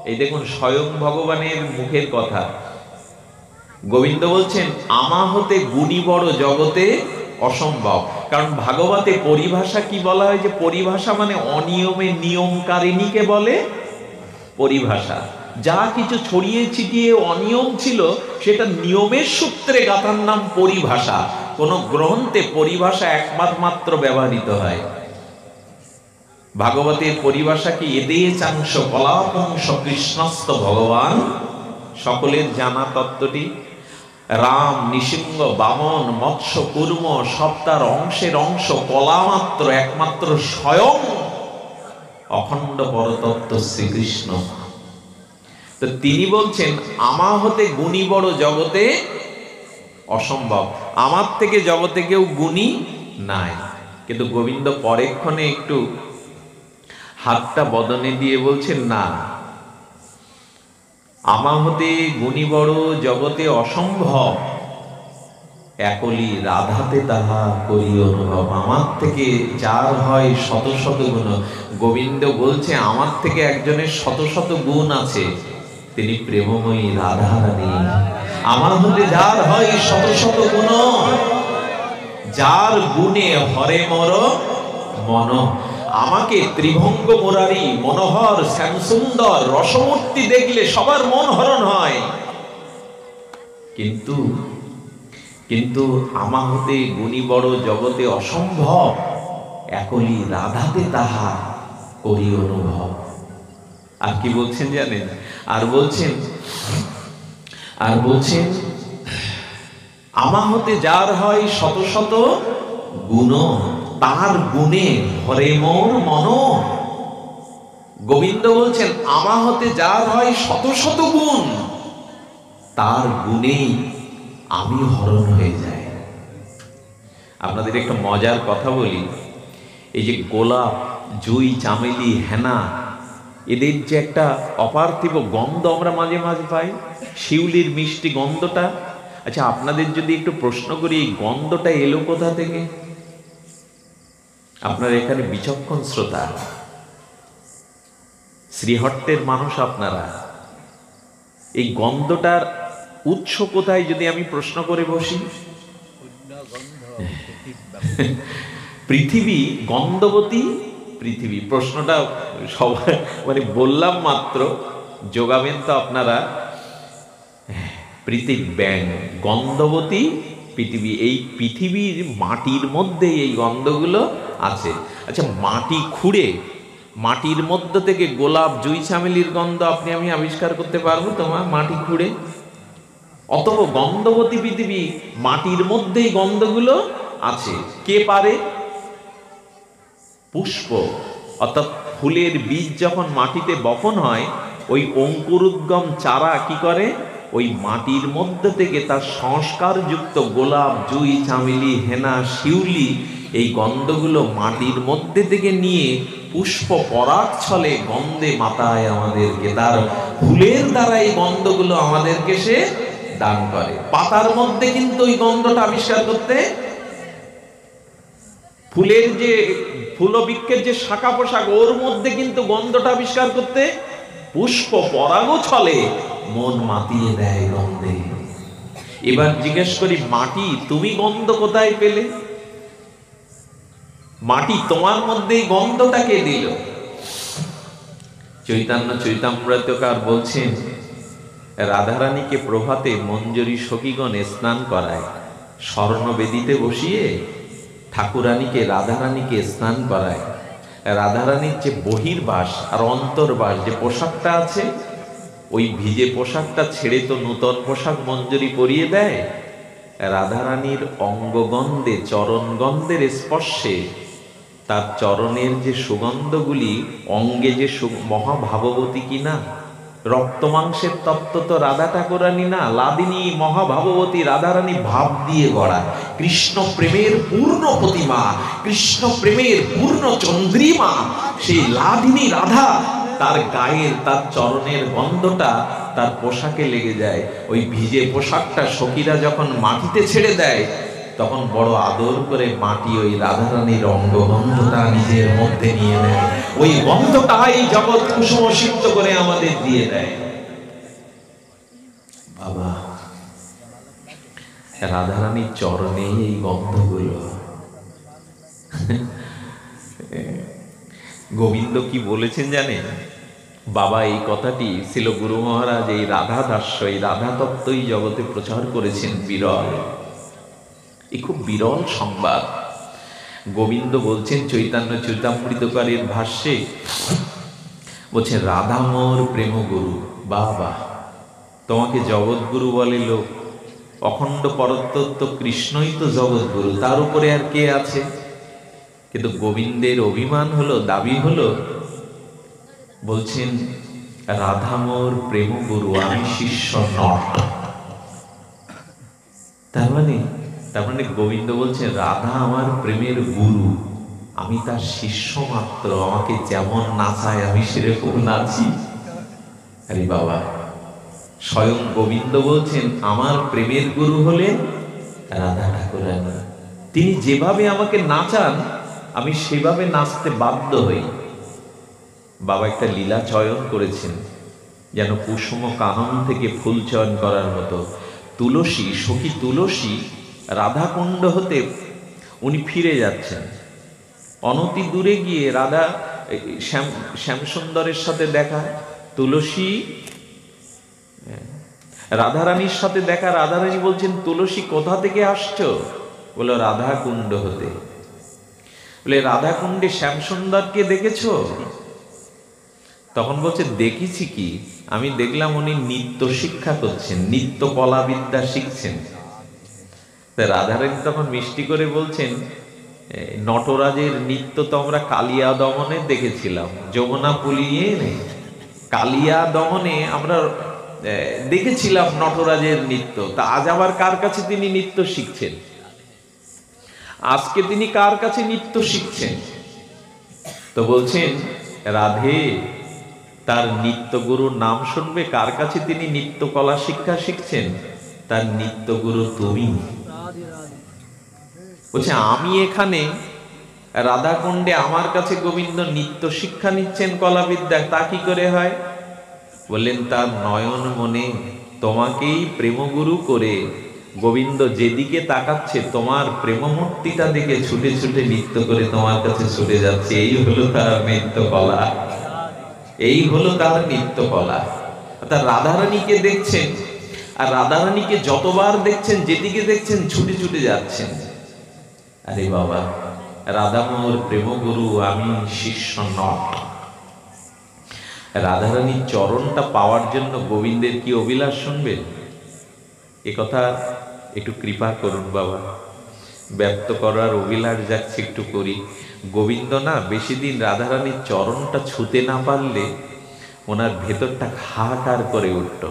এই দেখুন স্বয়ং ভগবানের মুখের কথা। গোবিন্দ বলছেন আমা হতে গুণী বড় জগতে অসম্ভব। কারণ ভাগবতে পরিভাষা কি বলা হয়, যে পরিভাষা মানে অনিয়মে নিয়মকারিণীকে বলে পরিভাষা। যা কিছু ছড়িয়ে ছিটিয়ে অনিয়ম ছিল, সেটা নিয়মের সূত্রে গাথার নাম পরিভাষা। কোন গ্রন্থে পরিভাষা একমাত্র ব্যবহৃত হয়। ভাগবতের পরিভাষা কি, এদে চাংশ কলাপংশ কৃষ্ণস্ত ভগবান। সকলের জানা তত্ত্বটি। রাম, নৃসিংহ, বামন, মৎস্য, কুর্ম সব তার অংশের অংশ, কলা মাত্র, একমাত্র স্বয়ং অখণ্ড পরতত্ত্ব শ্রীকৃষ্ণ। তো তিনি বলছেন আমা হতে গুণী বড় জগতে অসম্ভব, আমার থেকে জগতে কেউ গুণী নাই। কিন্তু গোবিন্দ পরেক্ষণে একটু হাতটা বদনে দিয়ে বলছেন না, আমা হতে গুণী বড় জগতে অসম্ভব, একলি রাধাতে তাহা করি অনুভব। আমার থেকে যার হয় শত শত গুণ, গোবিন্দ বলছে আমার থেকে একজনের শত শত গুণ আছে, তিনি প্রেমময়ী রাধারানী। আমার হতে যার হয় শত শত গুণ, যার গুণে হরে মর মন। আমাকে ত্রিভঙ্গ মুরারি মনোহর শ্যামসুন্দর রসমূর্তি দেখলে সবার মন হরণ হয়, কিন্তু কিন্তু আমা হতে গুণী বড় জগতে অসম্ভব, একলি রাধাতে তাহা করি অনুভব। আর কি বলছেন জানেন? আর বলছেন আমা হতে যার হয় শত শত গুণ, তার গুণে হরে মোর মন। গোবিন্দ বলছেন আমা হতে যার হয় শত শত গুণ, তার গুণেই আমি হরণ হয়ে যাই। আপনাদের একটা মজার কথা বলি, এই যে গোলাপ, জুঁই, চামেলি, হেনা, এদের যে একটা অপার্থিব গন্ধ আমরা মাঝে মাঝে পাই, শিউলির মিষ্টি গন্ধটা। আচ্ছা, আপনাদের যদি একটু প্রশ্ন করি, এই গন্ধটা এলো কোথা থেকে? আপনারা এখানে বিচক্ষণ শ্রোতা, শ্রীহট্টের মানুষ আপনারা, এই গন্ধটার উৎস কোথায় যদি আমি প্রশ্ন করে বসি? পৃথিবী গন্ধবতী পৃথিবী। প্রশ্নটা সবাই মানে বললাম মাত্র, যোগাবেন তো আপনারা। পৃথিবী ব্যাং গন্ধবতী পৃথিবী, এই পৃথিবীর মাটির মধ্যে এই গন্ধগুলো আছে। আচ্ছা, মাটি খুঁড়ে মাটির মধ্য থেকে গোলাপ, জুঁই, চামেলির গন্ধ আপনি আমি আবিষ্কার করতে পারবো তোমার মাটি খুঁড়ে? অতঃ গন্ধবতী পৃথিবী, মাটির মধ্যেই গন্ধগুলো আছে। কে পারে? পুষ্প, অর্থাৎ ফুলের বীজ যখন মাটিতে বপন হয়, ওই অঙ্কুরোদ্গম চারা কি করে? ওই মাটির মধ্যে থেকে তার সংস্কারযুক্ত গোলাপ, জুঁই, চামেলি, হেনা, শিউলি, এই গন্ধগুলো মাটির মধ্যে থেকে নিয়ে পুষ্প পরাগ ছলে গন্ধে মাতায় আমাদেরকে। তার ফুলের দ্বারা এই গন্ধগুলো আমাদেরকে সে দান করে। পাতার মধ্যে কিন্তু ওই গন্ধটা আবিষ্কার করতে, ফুলের যে ফুলবৃক্ষের যে শাখা পোশাক, ওর মধ্যে কিন্তু গন্ধটা আবিষ্কার করতে পুষ্প পরাগ ছলে মন মাতিয়ে দেয় গন্ধে। এবার জিজ্ঞেস করি, মাটি তুমি গন্ধ কোথায় পেলে? মাটি তোমার মধ্যে গন্ধটা কে দিল? চৈতন্য চৈতামৃতকার বলছেন, রাধারানীকে প্রভাতে মঞ্জরী সখীগণে স্নান করায়, স্বর্ণবেদিতে বসিয়ে ঠাকুরানীকে রাধারানীকে স্নান করায়। রাধারানীর যে বহির্বাস আর অন্তর্বাস যে পোশাকটা আছে, ওই ভিজে পোশাকটা ছেড়ে তো নূতন পোশাক মঞ্জরী পরিয়ে দেয়। রাধারানীর অঙ্গগন্ধে, চরণগন্ধের স্পর্শে, তার চরণের যে সুগন্ধগুলি অঙ্গে যে মহাভাববতী কিনা, রক্ত মাংসের তত্ত্ব তো রাধা ঠাকুরানী না, লাদিনী মহাভাববতী রাধারানী ভাব দিয়ে গড়া, কৃষ্ণ প্রেমের পূর্ণ প্রতিমা, কৃষ্ণ প্রেমের পূর্ণ চন্দ্রিমা, সেই লাদিনী রাধা, তার গায়ের, তার চরণের গন্ধটা তার পোশাকে লেগে যায়। ওই ভিজে পোশাকটা সখীরা যখন মাটিতে ছেড়ে দেয়, তখন বড় আদর করে মাটি ওই রাধারানীর অঙ্গগন্ধটা নিজের মধ্যে নিয়ে নেয়। ওই গন্ধটাই জগৎ কুসুম সিক্ত করে আমাদের দিয়ে দেয়। বাবা, রাধারানীর চরণে এই গন্ধগুলো। গোবিন্দ কি বলেছেন জানেন? বাবা এই কথাটি ছিল গুরু মহারাজ এই রাধা দাস্য, এই রাধা তত্ত্বই জগতে প্রচার করেছেন। বিরল, এই খুব বিরল সংবাদ। গোবিন্দ বলছেন চৈতন্য চৈতামৃতকারের ভাষ্যে, বলছেন রাধা মোর প্রেম গুরু। বাবা, তোমাকে জগৎগুরু বলে লোক, অখণ্ড পরতত্ত্ব কৃষ্ণই তো জগৎগুরু, তার উপরে আর কে আছে? কিন্তু গোবিন্দের অভিমান হলো, দাবি হলো, বলছেন রাধা মোর প্রেম গুরু, আমি শিষ্য নট। তার মানে গোবিন্দ বলছেন রাধা আমার প্রেমের গুরু, আমি তার শিষ্য মাত্র, আমাকে যেমন নাচায় আমি সেরকম নাচি। আরে বাবা, স্বয়ং গোবিন্দ বলছেন আমার প্রেমের গুরু হলেন রাধা ঠাকুরানী, তিনি যেভাবে আমাকে নাচান আমি সেভাবে নাচতে বাধ্য হই। বাবা একটা লীলা চয়ন করেছেন, যেন কুসুম কানন থেকে ফুল চয়ন করার মতো। তুলসী, সখী তুলসী রাধাকুণ্ড হতে উনি ফিরে যাচ্ছেন। অনতি দূরে গিয়ে রাধা শ্যামসুন্দরের সাথে দেখা, তুলসী রাধারানীর সাথে দেখা। রাধারানী বলছেন, তুলসী কোথা থেকে আসছো? বলল, রাধাকুণ্ড হতে। বলে, রাধাকুণ্ডে শ্যামসুন্দরকে দেখেছো? তখন বলছে, দেখেছি কি, আমি দেখলাম উনি নৃত্য শিক্ষা করছেন, নৃত্য কলা বিদ্যা শিখছেন। রাধারানী তখন মিষ্টি করে বলছেন, নটরাজের নৃত্য তো আমরা কালিয়া দমনে দেখেছিলাম, যমুনা পুলিয়ে কালিয়া দমনে আমরা দেখেছিলাম নটরাজের নৃত্য। তা আজ আবার কার কাছে তিনি নৃত্য শিখছেন? আজকে তিনি কার কাছে নৃত্য শিখছেন? তো বলছেন, রাধে তার নিত্যগুরুর নাম শুনবে, কার কাছে তিনি নিত্য কলা শিক্ষা শিখছেন? তার নিত্যগুরু তুমি। বলছে, আমি এখানে রাধাকুণ্ডে আমার কাছে গোবিন্দ নিত্য শিক্ষা নিচ্ছেন কলা বিদ্যা, তা কি করে হয়? বললেন, তার নয়ন মনে তোমাকেই প্রেমগুরু করে গোবিন্দ যেদিকে তাকাচ্ছে তোমার প্রেমমূর্তিটা দেখে ছুটে ছুটে নৃত্য করে তোমার কাছে ছুটে যাচ্ছে। এই হলো তার নৃত্য কলা, এই হলো তার নৃত্য কলা। অর্থাৎ রাধারানীকে দেখছেন, আর রাধারানীকে যতবার দেখছেন, যেদিকে দেখছেন ছুটে ছুটে যাচ্ছেন। আরে বাবা, রাধা মোর প্রেমগুরু, আমি শিষ্য নট। রাধারানীর চরণটা পাওয়ার জন্য গোবিন্দের কি অভিলাষ শুনবেন? এ কথা একটু কৃপা করুন বাবা, ব্যক্ত করার অভিলাষ যাচ্ছে একটু করি। গোবিন্দ না বেশি দিন রাধারানীর চরণটা ছুতে না পারলে ওনার ভেতরটা হাহাকার করে উঠত।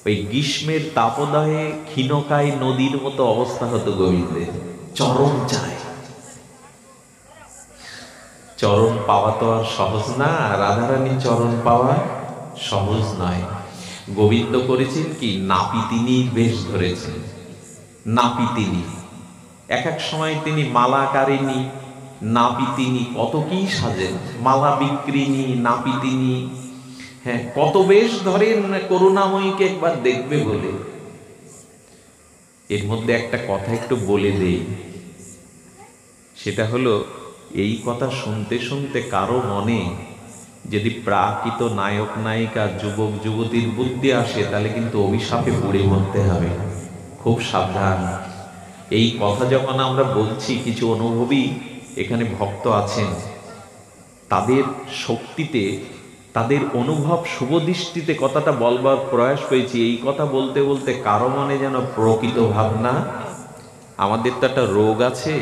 ওই গ্রীষ্মের তাপদাহে ক্ষীণকায় নদীর মতো অবস্থা হতো গোবিন্দের। চরণ চায়, চরণ পাওয়া তো আর সহজ না, রাধারানীর চরণ পাওয়া সহজ নয়। গোবিন্দ করেছেন কি, নাপিতিনীর বেশ ধরেছেন। নাপিতিনী, এক এক সময় তিনি মালাকারিনী, নাপিতিনী, কত কি সাজেন, মালা বিক্রিনী, নাপিতিনী, হ্যাঁ কত বেশ ধরেন করুণাময়ীকে একবার দেখবে বলে। এর মধ্যে একটা কথা একটু বলে দেই, সেটা হলো, এই কথা শুনতে শুনতে কারো মনে যদি প্রাকৃত নায়ক নায়িকা যুবক যুবতীর বুদ্ধি আসে, তাহলে কিন্তু অভিশাপে পড়ে মরতে হবে। খুব সাবধান। এই কথা যখন আমরা বলছি, কিছু অনুভবী এখানে ভক্ত আছেন, তাদের শক্তিতে, তাদের অনুভব শুভদৃষ্টিতে কথাটা বলবার প্রয়াস করেছি। এই কথা বলতে বলতে কারো মনে যেন প্রকৃত ভাবনা, আমাদের তো একটা রোগ আছে,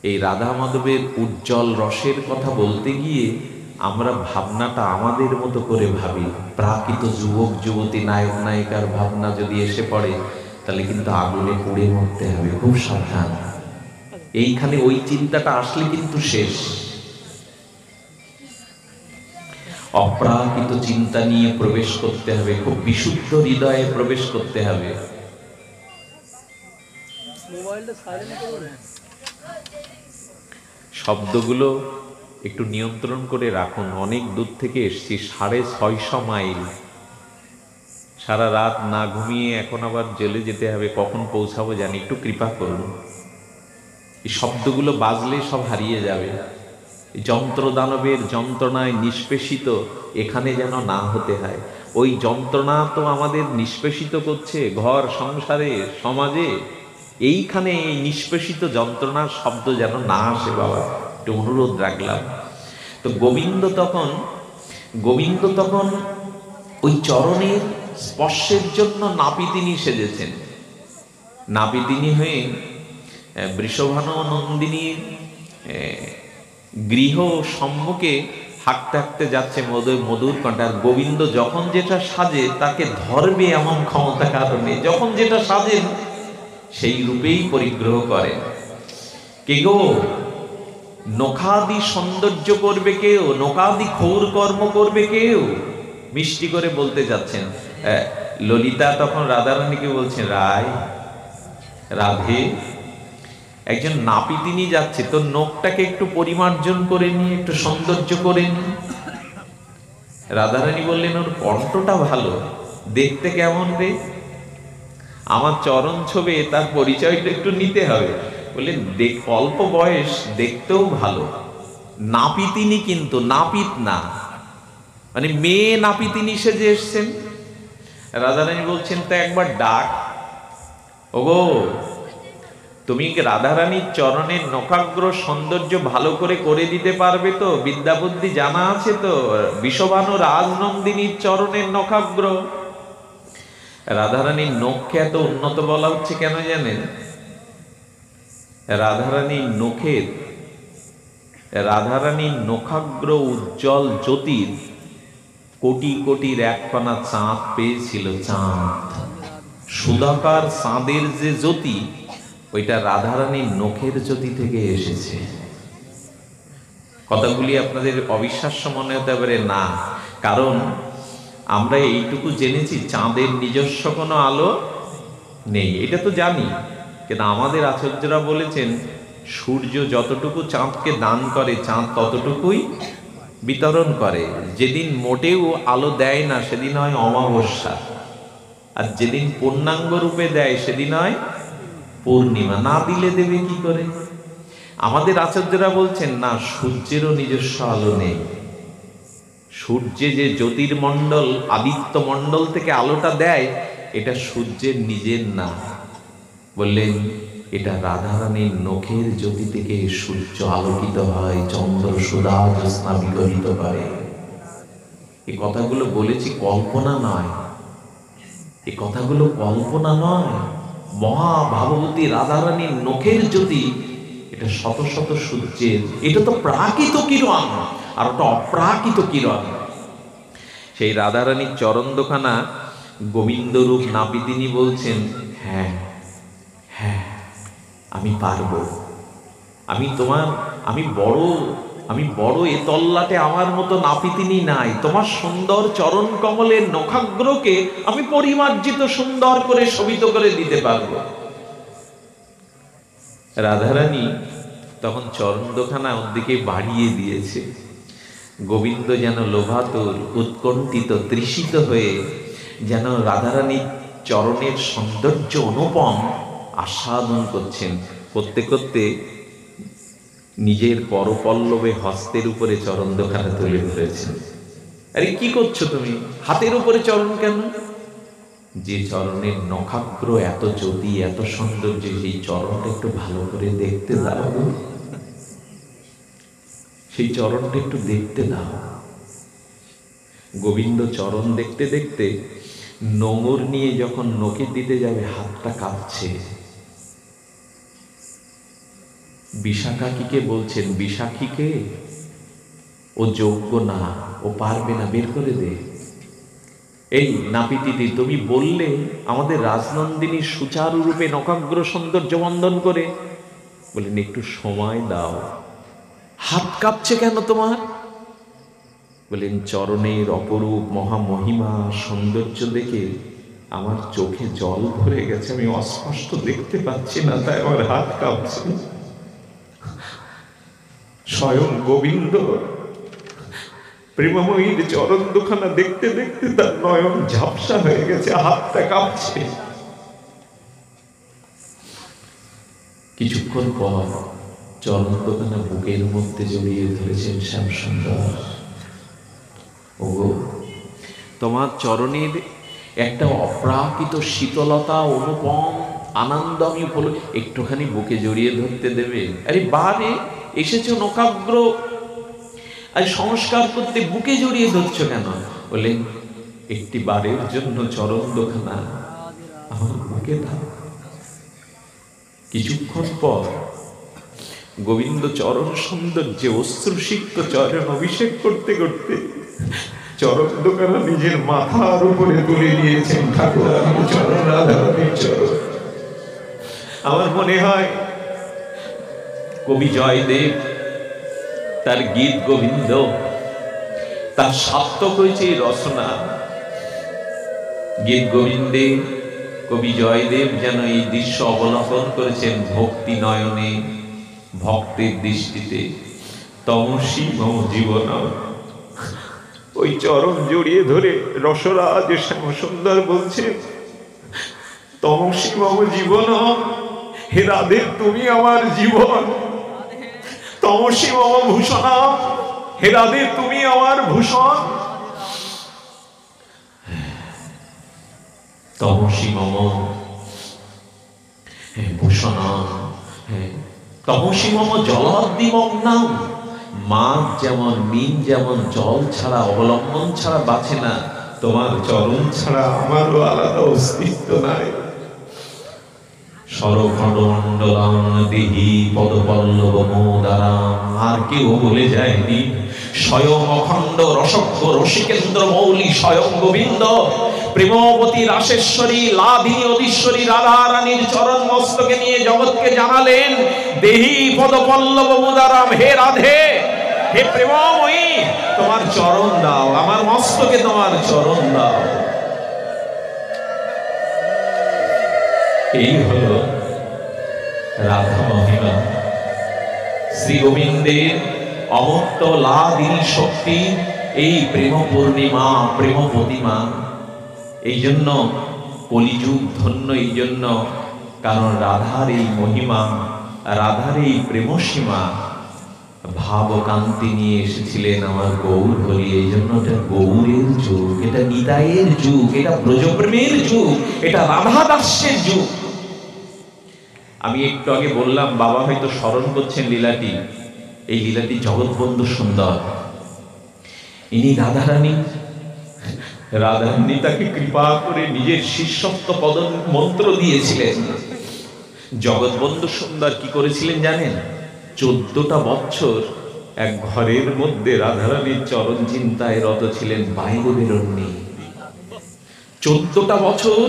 এই রাধা মাধবের উজ্জ্বল রসের কথা বলতে গিয়ে আমরা ভাবনাটা আমাদের মতো করে ভাবি। প্রাকৃত যুবক যুবতী নায়ক নায়িকার ভাবনা যদি এসে পড়ে, তাহলে কিন্তু আগুনে পুড়ে মরতে হবে। খুব সাবধান। এইখানে ওই চিন্তাটা আসলে কিন্তু শেষ। অপ্রাকৃত চিন্তা নিয়ে প্রবেশ করতে হবে, খুব বিশুদ্ধ হৃদয়ে প্রবেশ করতে হবে। শব্দগুলো একটু নিয়ন্ত্রণ করে রাখুন। অনেক দূর থেকে এসছি, 650 মাইল, সারা রাত না ঘুমিয়ে এখন আবার জেলে যেতে হবে, কখন পৌঁছাবো জানি, একটু কৃপা করুন। এই শব্দগুলো বাজলে সব হারিয়ে যাবে। যন্ত্র দানবের যন্ত্রণায় নিষ্পেষিত এখানে যেন না হতে হয়। ওই যন্ত্রণা তো আমাদের নিষ্পেষিত করছে ঘর সংসারে সমাজে, এইখানে এই নিষ্পেষিত যন্ত্রণার শব্দ যেন না আসে বাবা, একটু অনুরোধ রাখলাম। তো গোবিন্দ তখন ওই চরণের স্পর্শের জন্য নাপিতিনী সেজেছেন। নাপিতিনী হয়ে বৃষভানু নন্দিনীর গৃহ সম্মুখে হাঁটতে হাঁটতে যাচ্ছে মধুর কণ্ঠার। গোবিন্দ যখন যেটা সাজে তাকে ধরবে এমন ক্ষমতা কারণে, যখন যেটা সাজেন সেই রূপেই পরিগ্রহ করেন। কে গো, নখাদি সৌন্দর্য করবে কেউ, নখাদি ক্ষৌর কর্ম করবে কেউ, মিষ্টি করে বলতে যাচ্ছেন। ললিতা তখন রাধারানীকে বলছেন, রায় রাধে, একজন নাপিতিনি যাচ্ছে, তোর নখটাকে একটু পরিমার্জন করে নিয়ে একটু সৌন্দর্য করে নি। রাধারানী বললেন, ওর কণ্ঠটা ভালো, দেখতে কেমন রে? আমার চরণ ছবে তার পরিচয়টা একটু নিতে হবে। বললেন, দেখ, অল্প বয়স, দেখতেও ভালো, নাপিতিনি কিন্তু নাপিত না, মানে মেয়ে নাপিতিনি সেজে এসছেন। রাধারানী বলছেন, তা একবার ডাক। ওগো, তুমি রাধারানীর চরণের নখাগ্র সৌন্দর্য ভালো করে দিতে পারবে তো? বিদ্যা বুদ্ধি জানা আছে তো? বিষবানু রাজনন্দিনীর চরণের নখাগ্র। রাধারানীর নখকে এত উন্নত বলা হচ্ছে কেন জানেন? রাধারানীর নখাগ্র উজ্জ্বল জ্যোতির কোটি কোটির একখানা চাঁদ পেয়েছিল। চাঁদ, সুধাকার চাঁদের যে জ্যোতি, ওইটা রাধারানীর নখের জ্যোতি থেকে এসেছে। কথাগুলি আপনাদের অবিশ্বাস্য মনে হতে পারে, না, কারণ আমরা এইটুকু জেনেছি চাঁদের নিজস্ব কোনো আলো নেই, এটা তো জানি, কিন্তু আমাদের আচার্যরা বলেছেন সূর্য যতটুকু চাঁদকে দান করে, চাঁদ ততটুকুই বিতরণ করে। যেদিন মোটেও আলো দেয় না সেদিন হয় অমাবস্যা, আর যেদিন পূর্ণাঙ্গ রূপে দেয় সেদিন হয় পূর্ণিমা। না দিলে দেবে কি করে? আমাদের আচার্যরা বলছেন, না, সূর্যেরও নিজস্ব আলো নেই। সূর্যে যে জ্যোতির্মণ্ডল, আদিত্য মণ্ডল থেকে আলোটা দেয়, এটা সূর্যের নিজের না। বললেন, এটা রাধারানীর নখের জ্যোতি থেকে সূর্য আলোকিত হয়, চন্দ্র সুধা জ্যোৎস্না বিকরিত করে। এই কথাগুলো বলেছি কল্পনা নয়, এই কথাগুলো কল্পনা নয়। মহা ভাববতী রাধারানীর নখের জ্যোতি, এটা শত শত সূর্যের, এটা তো প্রাকৃত কিরণ, আর ওটা অপ্রাকৃত কিরণ। সেই রাধারানীর চরণ দোখানা গোবিন্দরূপ নাপিতিনি বলছেন, হ্যাঁ হ্যাঁ, আমি পারবো, আমি বড় এ তল্লাটে আমার মতো নাপিতিনি নাই। তোমার সুন্দর চরণ কমলের নখাগ্রকে আমি পরিমার্জিত সুন্দর করে শোভিত করে দিতে পারবো। রাধারানী তখন চরণ দোখানা ওর দিকে বাড়িয়ে দিয়েছে। গোবিন্দ যেন লোভাতুর, উৎকণ্ঠিত, তৃষিত হয়ে যেন রাধারানীর চরণের সৌন্দর্য অনুপম আস্বাদন করছেন। করতে করতে নিজের করপল্লবে হস্তের উপরে চরণ দোখানা তুলে ধরেছেন। আরে কি করছো তুমি? হাতের উপরে চরণ কেন? যে চরণের নখাগ্র এত জ্যোতি, এত সৌন্দর্য, সেই চরণটা একটু ভালো করে দেখতে দাও, সেই চরণটা একটু দেখতে দাও। গোবিন্দ চরণ দেখতে দেখতে নোঙর নিয়ে যখন নখে দিতে যাবে, হাতটা কাঁপছে। বিশাখাকে বলছেন, বিশাখীকে, ও যোগ্য না, ও পারবে না, বের করে দে। এই নাপিতিদি, তুমি বললে আমাদের রাজনন্দিনী সুচারু রূপে নখাগ্র সৌন্দর্য বন্দন করে। বলেন, একটু সময় দাও। হাত কাঁপছে কেন তোমার? বলেন, চরণের অপরূপ মহামহিমা সৌন্দর্য দেখে আমার চোখে জল ভরে গেছে, আমি অস্পষ্ট দেখতে পাচ্ছি না, তাই আমার হাত কাঁপছে। স্বয়ং গোবিন্দ প্রেমময়ীর চরণ দুখানা দেখতে দেখতে তার নয়ন ঝাপসা হয়ে গেছে, হাতটা কাঁপছে। কিছুক্ষণ পর চরণ দুখানা বুকের মধ্যে জড়িয়ে ধরেছেন শ্যাম সুন্দর। ওগো, তোমার চরণের একটা অপ্রাকৃত শীতলতা, অনুপম আনন্দ আমি একটুখানি বুকে জড়িয়ে ধরতে দেবে? আরে বারে এসেছো নখাগ্র আর সংস্কার করতে, বুকে জড়িয়ে ধরছো কেন? বলেন, একটি বারের জন্য চরণ দোখানা আমার বুকে দাও। কিছুক্ষণ পর গোবিন্দ চরণ সৌন্দর্যে অশ্রুসিক্ত চরণ অভিষেক করতে করতে চরণ দোকানা নিজের মাথার উপরে তুলে নিয়েছেন। ঠাকুর, আমি চরণ রাধারানীর চরণ। আমার মনে হয় কবি জয়দেব তার গীত গোবিন্দ, তার সার্থক হয়েছে এই রচনা। গীত গোবিন্দে কবি জয়দেব যেন এই দৃশ্য অবলোকন করেছেন ভক্তি নয়নে, ভক্তের দৃষ্টিতে। তমসি মম জীবন, ওই চরণ জড়িয়ে ধরে রসরাজ শ্যামসুন্দর বলছেন, তমসি মম জীবন, হে রাধে তুমি আমার জীবন। তমসি মম ভূষণ, হে রাধে তুমি আমার ভূষণ। তমসি মম ভূষণ, তমসি মম জলাদ্দিমগ্নম। মাছ যেমন, মিন যেমন জল ছাড়া, অবলম্বন ছাড়া বাঁচে না, তোমার চরণ ছাড়া আমারও আলাদা অস্তিত্ব নাই। সরখণ্ডমণ্ডলাম দেহি পদপল্লব মোদারাম। আর কেউ বলে যায়নি, স্বয়ং অখণ্ড রসজ্ঞ রসিকেন্দ্র মৌলি স্বয়ং গোবিন্দ প্রেমবতী রাসেশ্বরী লাধিনী অধীশ্বরী রাধা রানীর চরণ মস্তকে নিয়ে জগৎকে জানালেন, দেহি পদপল্লব মোদারাম, হে রাধে, হে প্রেমময়ী, তোমার চরণ দাও, আমার মস্তকে তোমার চরণ দাও। এই হলো রাধা মহিমা। শ্রী গোবিন্দের অমর্ত্য লাদিনী শক্তি, এই প্রেম পূর্ণিমা, প্রেম প্রতিমা। এই জন্য কলিযুগ ধন্য, এই জন্য কারণ রাধার এই মহিমা, রাধার এই প্রেমসীমা, ভাবকান্তি নিয়ে এসেছিলেন আমার গৌর হরি। এই জন্য এটা গৌরের যুগ, এটা নিতাইয়ের যুগ, এটা ব্রজপ্রেমের যুগ, এটা রাধা দাস্যের যুগ। আমি একটু আগে বললাম, বাবা হয়তো স্মরণ করছেন লীলাটি, এই লীলাটি জগৎবন্ধু সুন্দর। ইনি রাধারানী, রাধারানী তাকে কৃপা করে নিজের শিষ্যত্ব পদ মন্ত্র দিয়েছিলেন। জগৎবন্ধু সুন্দর কি করেছিলেন জানেন? 14টা বছর এক ঘরের মধ্যে রাধারানীর চরণ চিন্তায় রত ছিলেন, বাইরে বেরোননি। 14টা বছর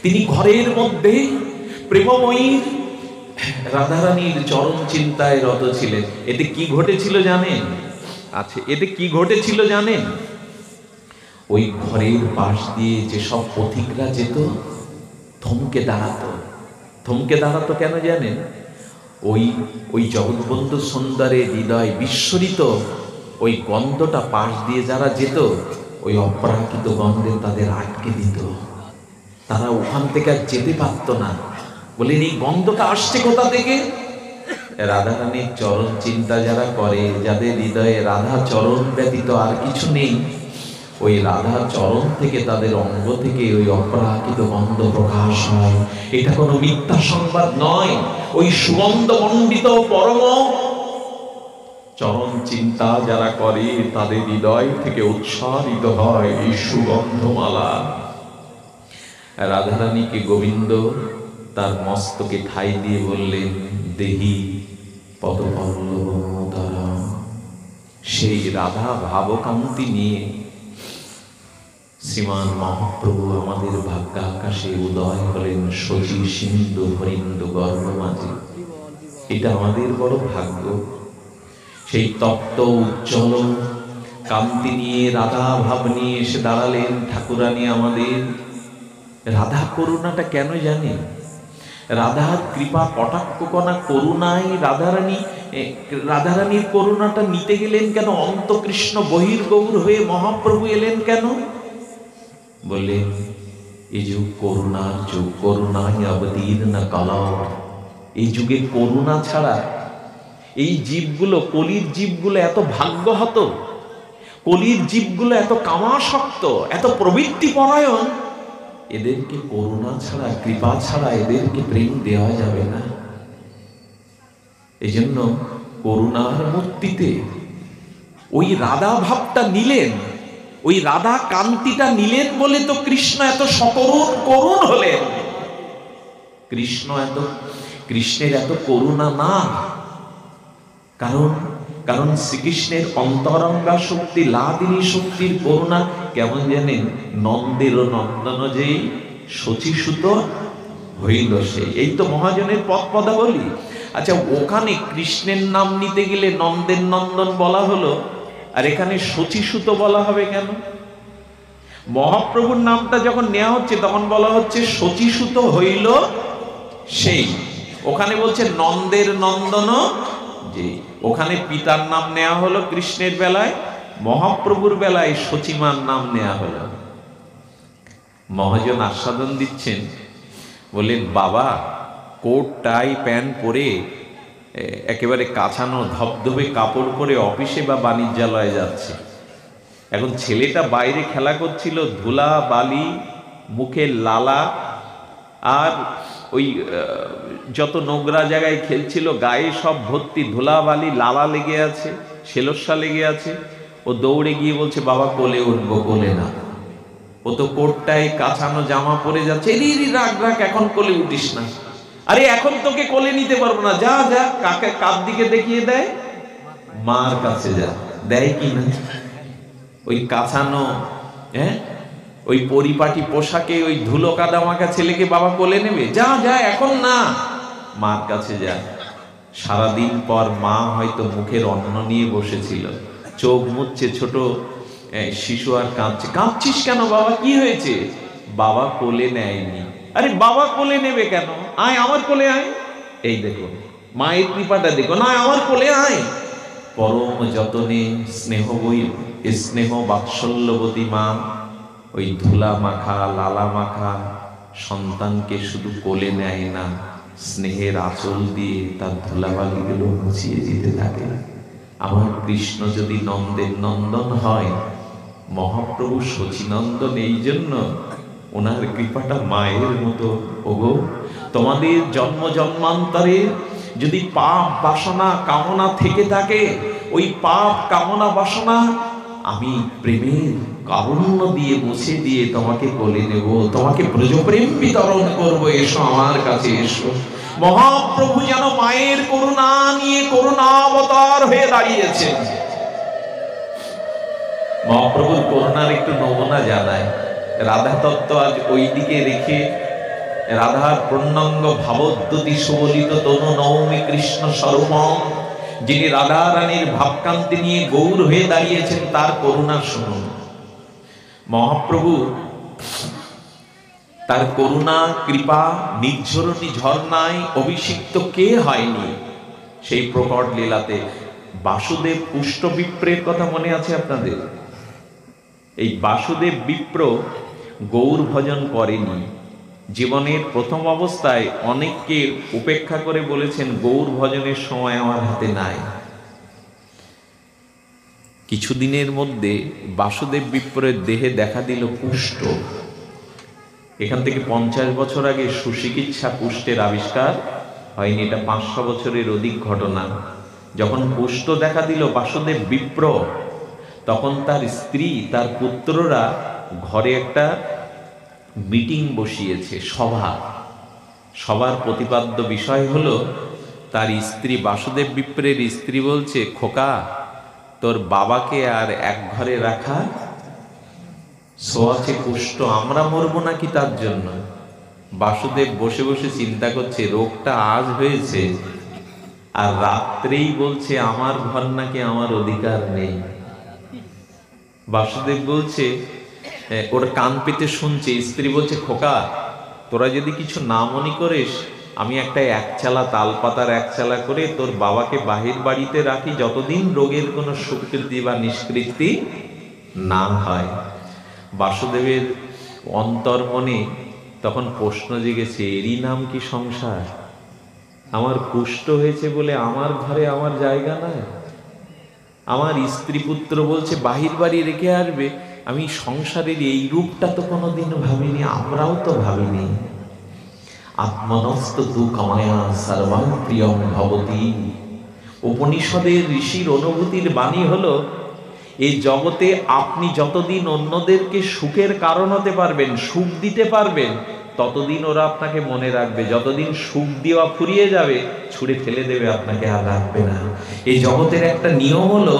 তিনি ঘরের মধ্যে প্রেমময়ী রাধারানীর চরণ চিন্তায় রত ছিলেন। এতে কি ঘটেছিল জানেন? আচ্ছা, এতে কি ঘটেছিল জানেন? ওই ঘরের পাশ দিয়ে যেসব পথিকরা যেত, থমকে দাঁড়াতো। থমকে দাঁড়াতো কেন জানেন? ওই জগৎবন্ধু সুন্দরের হৃদয় বিস্মরিত ওই গন্ধটা পাশ দিয়ে যারা যেত, ওই অপরাকৃত গন্ধে তাদের আটকে দিত। তারা ওখান থেকে আর যেতে পারত না। বলেন এই গন্ধটা আসছে কোথা থেকে? রাধারানীর চরণ চিন্তা যারা করে, যাদের হৃদয়ে রাধা চরণ ব্যতীত আর কিছু নেই, ওই রাধা চরণ থেকে, তাদের অঙ্গ থেকে ওই অপরাকৃত গন্ধ প্রকাশ হয়। এটা কোনো মিথ্যা সংবাদ নয়। ওই সুগন্ধ মণ্ডিত পরম চরণ চিন্তা যারা করে, তাদের হৃদয় থেকে উচ্চারিত হয় এই সুগন্ধমালা। রাধারানীকে গোবিন্দ তার মস্তকে ঠাঁই দিয়ে বললেন, দেহি পদপল্লব মোদারাম। সেই রাধা ভাবকান্তি নিয়ে শ্রীমান মহাপ্রভু আমাদের ভাগ্যাকাশে উদয় হলেন, শচী সিন্ধু হরিন্দু গর্ভ মাঝে। এটা আমাদের বড় ভাগ্য। সেই তপ্ত উজ্জ্বল কান্তি নিয়ে, রাধা ভাব নিয়ে এসে দাঁড়ালেন ঠাকুরানী আমাদের। রাধা করুণাটা কেন জানে? রাধার কৃপা কটাক্ষ কণা করুণায় রাধারানীর করুণাটা নিতে গেলেন কেন? অন্তকৃষ্ণ বহির্গৌর হয়ে মহাপ্রভু এলেন কেন? বললেন, এই যুগ করুণার যুগ, করুণায় অবতীর্ণ কালার। এই যুগে করুণা ছাড়া এই জীবগুলো, কলির জীবগুলো এত ভাগ্যহত, কলির জীবগুলো এত কামাসক্ত, এত প্রবৃত্তি পরায়ণ, এদেরকে করুণা ছাড়া, কৃপা ছাড়া এদেরকে প্রেম দেওয়া যাবে না। এই জন্য করুণার মূর্তিতে ওই রাধা ভাবটা নিলেন, ওই রাধা কান্তিটা নিলেন বলে তো কৃষ্ণ এত সকরুণ করুণ হলেন। কৃষ্ণের এত করুণা না, কারণ শ্রীকৃষ্ণের অন্তরঙ্গা শক্তি, লাদিনী শক্তির করুণা কেমন জানেন? নন্দের নন্দন যে শচীসুত হইল সে। এই তো মহাজনের পদাবলী। আচ্ছা, ওখানে কৃষ্ণের নাম নিতে গেলে নন্দের নন্দন বলা হলো, আর এখানে শচীসুত বলা হবে কেন? মহাপ্রভুর নামটা যখন নেওয়া হচ্ছে তখন বলা হচ্ছে শচীসুত হইল সেই। ওখানে বলছে নন্দের নন্দন যে, ওখানে পিতার নাম নেওয়া হলো কৃষ্ণের বেলায়, মহাপ্রভুর বেলায় শচীমার নাম নেওয়া হলো। মহাজন আস্বাদন দিচ্ছেন, বললেন বাবা কোট টাই প্যান্ট পরে একেবারে কাছানো ধবধবে কাপড় পরে অফিসে বা বাণিজ্যালয়ে যাচ্ছে। এখন ছেলেটা বাইরে খেলা করছিল, ধুলা বালি মুখে লালা আর ওই যত নোংরা জায়গায় খেলছিল গায়ে সব ভর্তি ধুলা বালি লালা লেগে আছে, শেলস্যা লেগে আছে। ও দৌড়ে গিয়ে বলছে বাবা কোলে উঠবো, কোলে না। ও তো কোটটায় কাছানো জামা পরে যাচ্ছে, এরি রাগ রাগ, এখন কোলে উঠিস না। আরে এখন তোকে কোলে নিতে পারবো না, যা যা। কাকে কার দিকে দেখিয়ে দেয়? মার কাছে যা। দেয় কি না? ওই কাছানো ওই পরিপাটি পোশাকে ওই ধুলো কাদামাখা ছেলেকে বাবা কোলে নেবে? যা যা, এখন না, মার কাছে যা। সারাদিন পর মা হয়তো মুখের অন্ন নিয়ে বসেছিল, চোখ মুছছে, ছোট শিশু আর কাঁদছে। কাঁদছিস কেন বাবা, কি হয়েছে? বাবা কোলে নেয়নি। আরে বাবা কোলে নেবে কেন? আয় আমার কোলে আয়। এই দেখো মায়ের কৃপাটা দেখো না, আমার কোলে আয়। পরম যতনে স্নেহ বাৎসল্যবতী মা ওই ধুলা মাখা লালা মাখা সন্তানকে শুধু কোলে নেয় না, স্নেহের আঁচল দিয়ে তার ধুলাবালিগুলো মুছিয়ে দিতে থাকে। আমার কৃষ্ণ যদি নন্দের নন্দন হয়, মহাপ্রভু শচীনন্দন। এই জন্য ওনার কৃপাটা মায়ের মতো। ওগো, তোমাদের জন্ম জন্মান্তরে যদি পাপ বাসনা কামনা থেকে থাকে, ওই পাপ কামনা বাসনা আমি প্রেমের কারুণ্য দিয়ে মুছে দিয়ে তোমাকে কোলে নেব, তোমাকে ব্রজপ্রেম বিতরণ করবো। এসো আমার কাছে এসো। মহাপ্রভু যেন মায়ের করুণা নিয়ে করুণাবতার হয়ে দাঁড়িয়েছেন। মহাপ্রভুর করুণার একটু নমুনা জানায়। রাধা তত্ত্ব আজ ওই দিকে রেখে রাধার পূর্ণাঙ্গ ভাবোদ্যতি সুবলিত তনু নৌমি কৃষ্ণ স্বরূপম, যিনি রাধা রানীর ভাবকান্তি নিয়ে গৌর হয়ে দাঁড়িয়েছেন, তার করুণা শুনুন। মহাপ্রভু তার করুণা কৃপা নির্ঝরণী ঝর্ণায় অভিষিক্ত কে হয়নি সেই প্রকট লীলাতে। বাসুদেব পুষ্ট বিপ্রের কথা মনে আছে আপনাদের? এই বাসুদেব বিপ্র গৌর ভজন করেনি। জীবনের প্রথম অবস্থায় অনেককে উপেক্ষা করে বলেছেন গৌর ভজনের সময় আমার হাতে নাই। কিছুদিনের মধ্যে বাসুদেব বিপ্রের দেহে দেখা দিল কুষ্ঠ। এখান থেকে 50 বছর আগে সুচিকিৎসা কুষ্ঠের আবিষ্কার হয়নি, এটা 500 বছরের অধিক ঘটনা। যখন কুষ্ঠ দেখা দিল বাসুদেব বিপ্র, তখন তার স্ত্রী তার পুত্ররা ঘরে একটা মিটিং বসিয়েছে, সবার প্রতিপাদ্য বিষয় হলো তার স্ত্রী বাসুদেব বিপ্রের স্ত্রী বলছে, খোকা তোর বাবাকে আর এক ঘরে রাখা, সোয়াছে কুষ্ঠ, আমরা মরবো নাকি তার জন্য? বাসুদেব বসে বসে চিন্তা করছে, রোগটা আজ হয়েছে আর রাত্রেই বলছে আমার ঘর নাকি আমার অধিকার নেই। বাসুদেব বলছে, ওর কান পেতে শুনছে। স্ত্রী বলছে, খোকা তোরা যদি কিছু না মনে করিস, আমি একটা একচালা তালপাতার একচালা করে তোর বাবাকে বাহির বাড়িতে রাখি, যতদিন রোগের কোনো স্বীকৃতি বা নিষ্কৃতি না হয়। বাসুদেবের অন্তর মনে তখন প্রশ্ন জেগেছে, এরই নাম কি সংসার? আমার কুষ্ঠ হয়েছে বলে আমার ঘরে আমার জায়গা নাই? আমার স্ত্রী পুত্র বলছে বাহির বাড়ি রেখে আসবে, আমি সংসারের এই রূপটা তো কোনোদিন ভাবিনি, আমরাও তো ভাবিনি। আত্মনস্ত তু কামায়া সর্বাং প্রিয়ং ভবতি। উপনিষদের ঋষির অনুভূতির বাণী হলো, এই জগতে আপনি যতদিন অন্যদেরকে সুখের কারণ হতে পারবেন, সুখ দিতে পারবেন, ততদিন ওরা আপনাকে মনে রাখবে। যতদিন সুখ দেওয়া ফুরিয়ে যাবে, ছুঁড়ে ফেলে দেবে, আপনাকে আর রাখবে না। এই জগতের একটা নিয়ম হলো,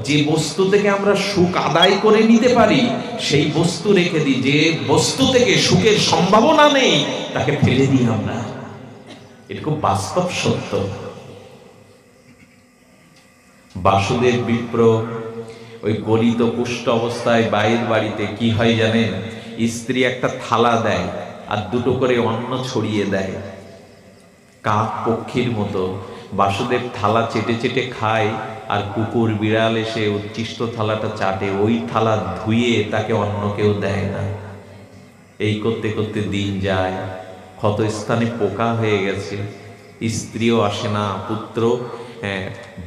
যে বস্তু থেকে আমরা সুখ আদায় করে নিতে পারি সেই বস্তু রেখে দিই, যে বস্তু থেকে সুখের সম্ভাবনা নেই তাকে ফেলে দিই আমরা। এটা খুব বাস্তব সত্য। বাসুদেব বিপ্র ওই গলিত পুষ্ট অবস্থায় বাইরের বাড়িতে কি হয় জানেন, স্ত্রী একটা থালা দেয় আর দুটো করে অন্ন ছড়িয়ে দেয়, কাক পক্ষীর মতো। বাসুদেব থালা চেটে চেটে খায়, আর কুকুর বিড়াল এসে উচ্ছিষ্ট থালাটা চাটে, ওই থালা ধুয়ে তাকে অন্য কেউ দেয় না। এই করতে করতে দিন যায়, ক্ষতস্থানে পোকা হয়ে গেছে, স্ত্রীও আসে না, পুত্র।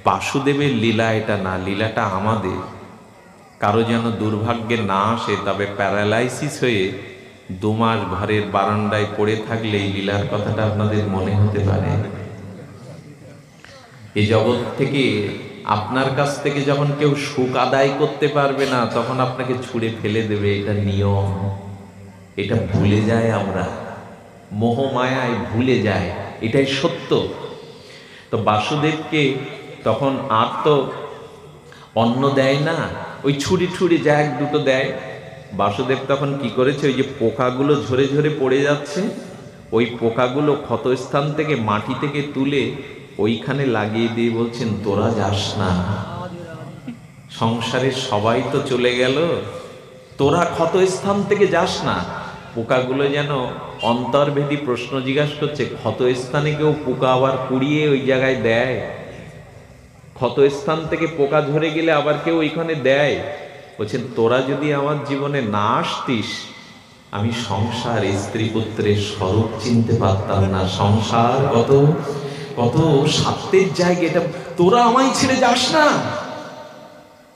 বাসুদেবের লীলা এটা না, লীলাটা আমাদের। কারো যেন দুর্ভাগ্যে না আসে, তবে প্যারালাইসিস হয়ে 2 মাস ঘরের বারান্দায় পড়ে থাকলে এই লীলার কথাটা আপনাদের মনে হতে পারে। এই জগৎ থেকে আপনার কাছ থেকে যখন কেউ সুখ আদায় করতে পারবে না, তখন আপনাকে ছুঁড়ে ফেলে দেবে, এটা নিয়ম। এটা ভুলে যায়, আমরা মোহমায়ায় ভুলে যায়, এটাই সত্য। তো বাসুদেবকে তখন আর তো অন্ন দেয় না, ওই ছুরি ছুরি যা 1-2 দেয়। বাসুদেব তখন কি করেছে, ওই যে পোকাগুলো ঝরে ঝরে পড়ে যাচ্ছে, ওই পোকাগুলো ক্ষতস্থান থেকে মাটি থেকে তুলে ওইখানে লাগিয়ে দিয়ে বলছেন, তোরা যাস না, সংসারের সবাই তো চলে গেল, তোরা ক্ষতস্থান থেকে যাস না। পোকাগুলো যেন অন্তর্ভেদী প্রশ্ন জিজ্ঞাসা করছে, ক্ষতস্থানে কেউ পোকা আবার কুড়িয়ে ওই জায়গায় দেয়? ক্ষতস্থান থেকে পোকা ঝরে গেলে আবার কেউ ওইখানে দেয়? বলছেন, তোরা যদি আমার জীবনে না আসতিস, আমি সংসার স্ত্রী পুত্রের স্বরূপ চিনতে পারতাম না। সংসার কত কত স্বার্থের জায়গা, এটা তোরা আমায় ছেড়ে যাস না।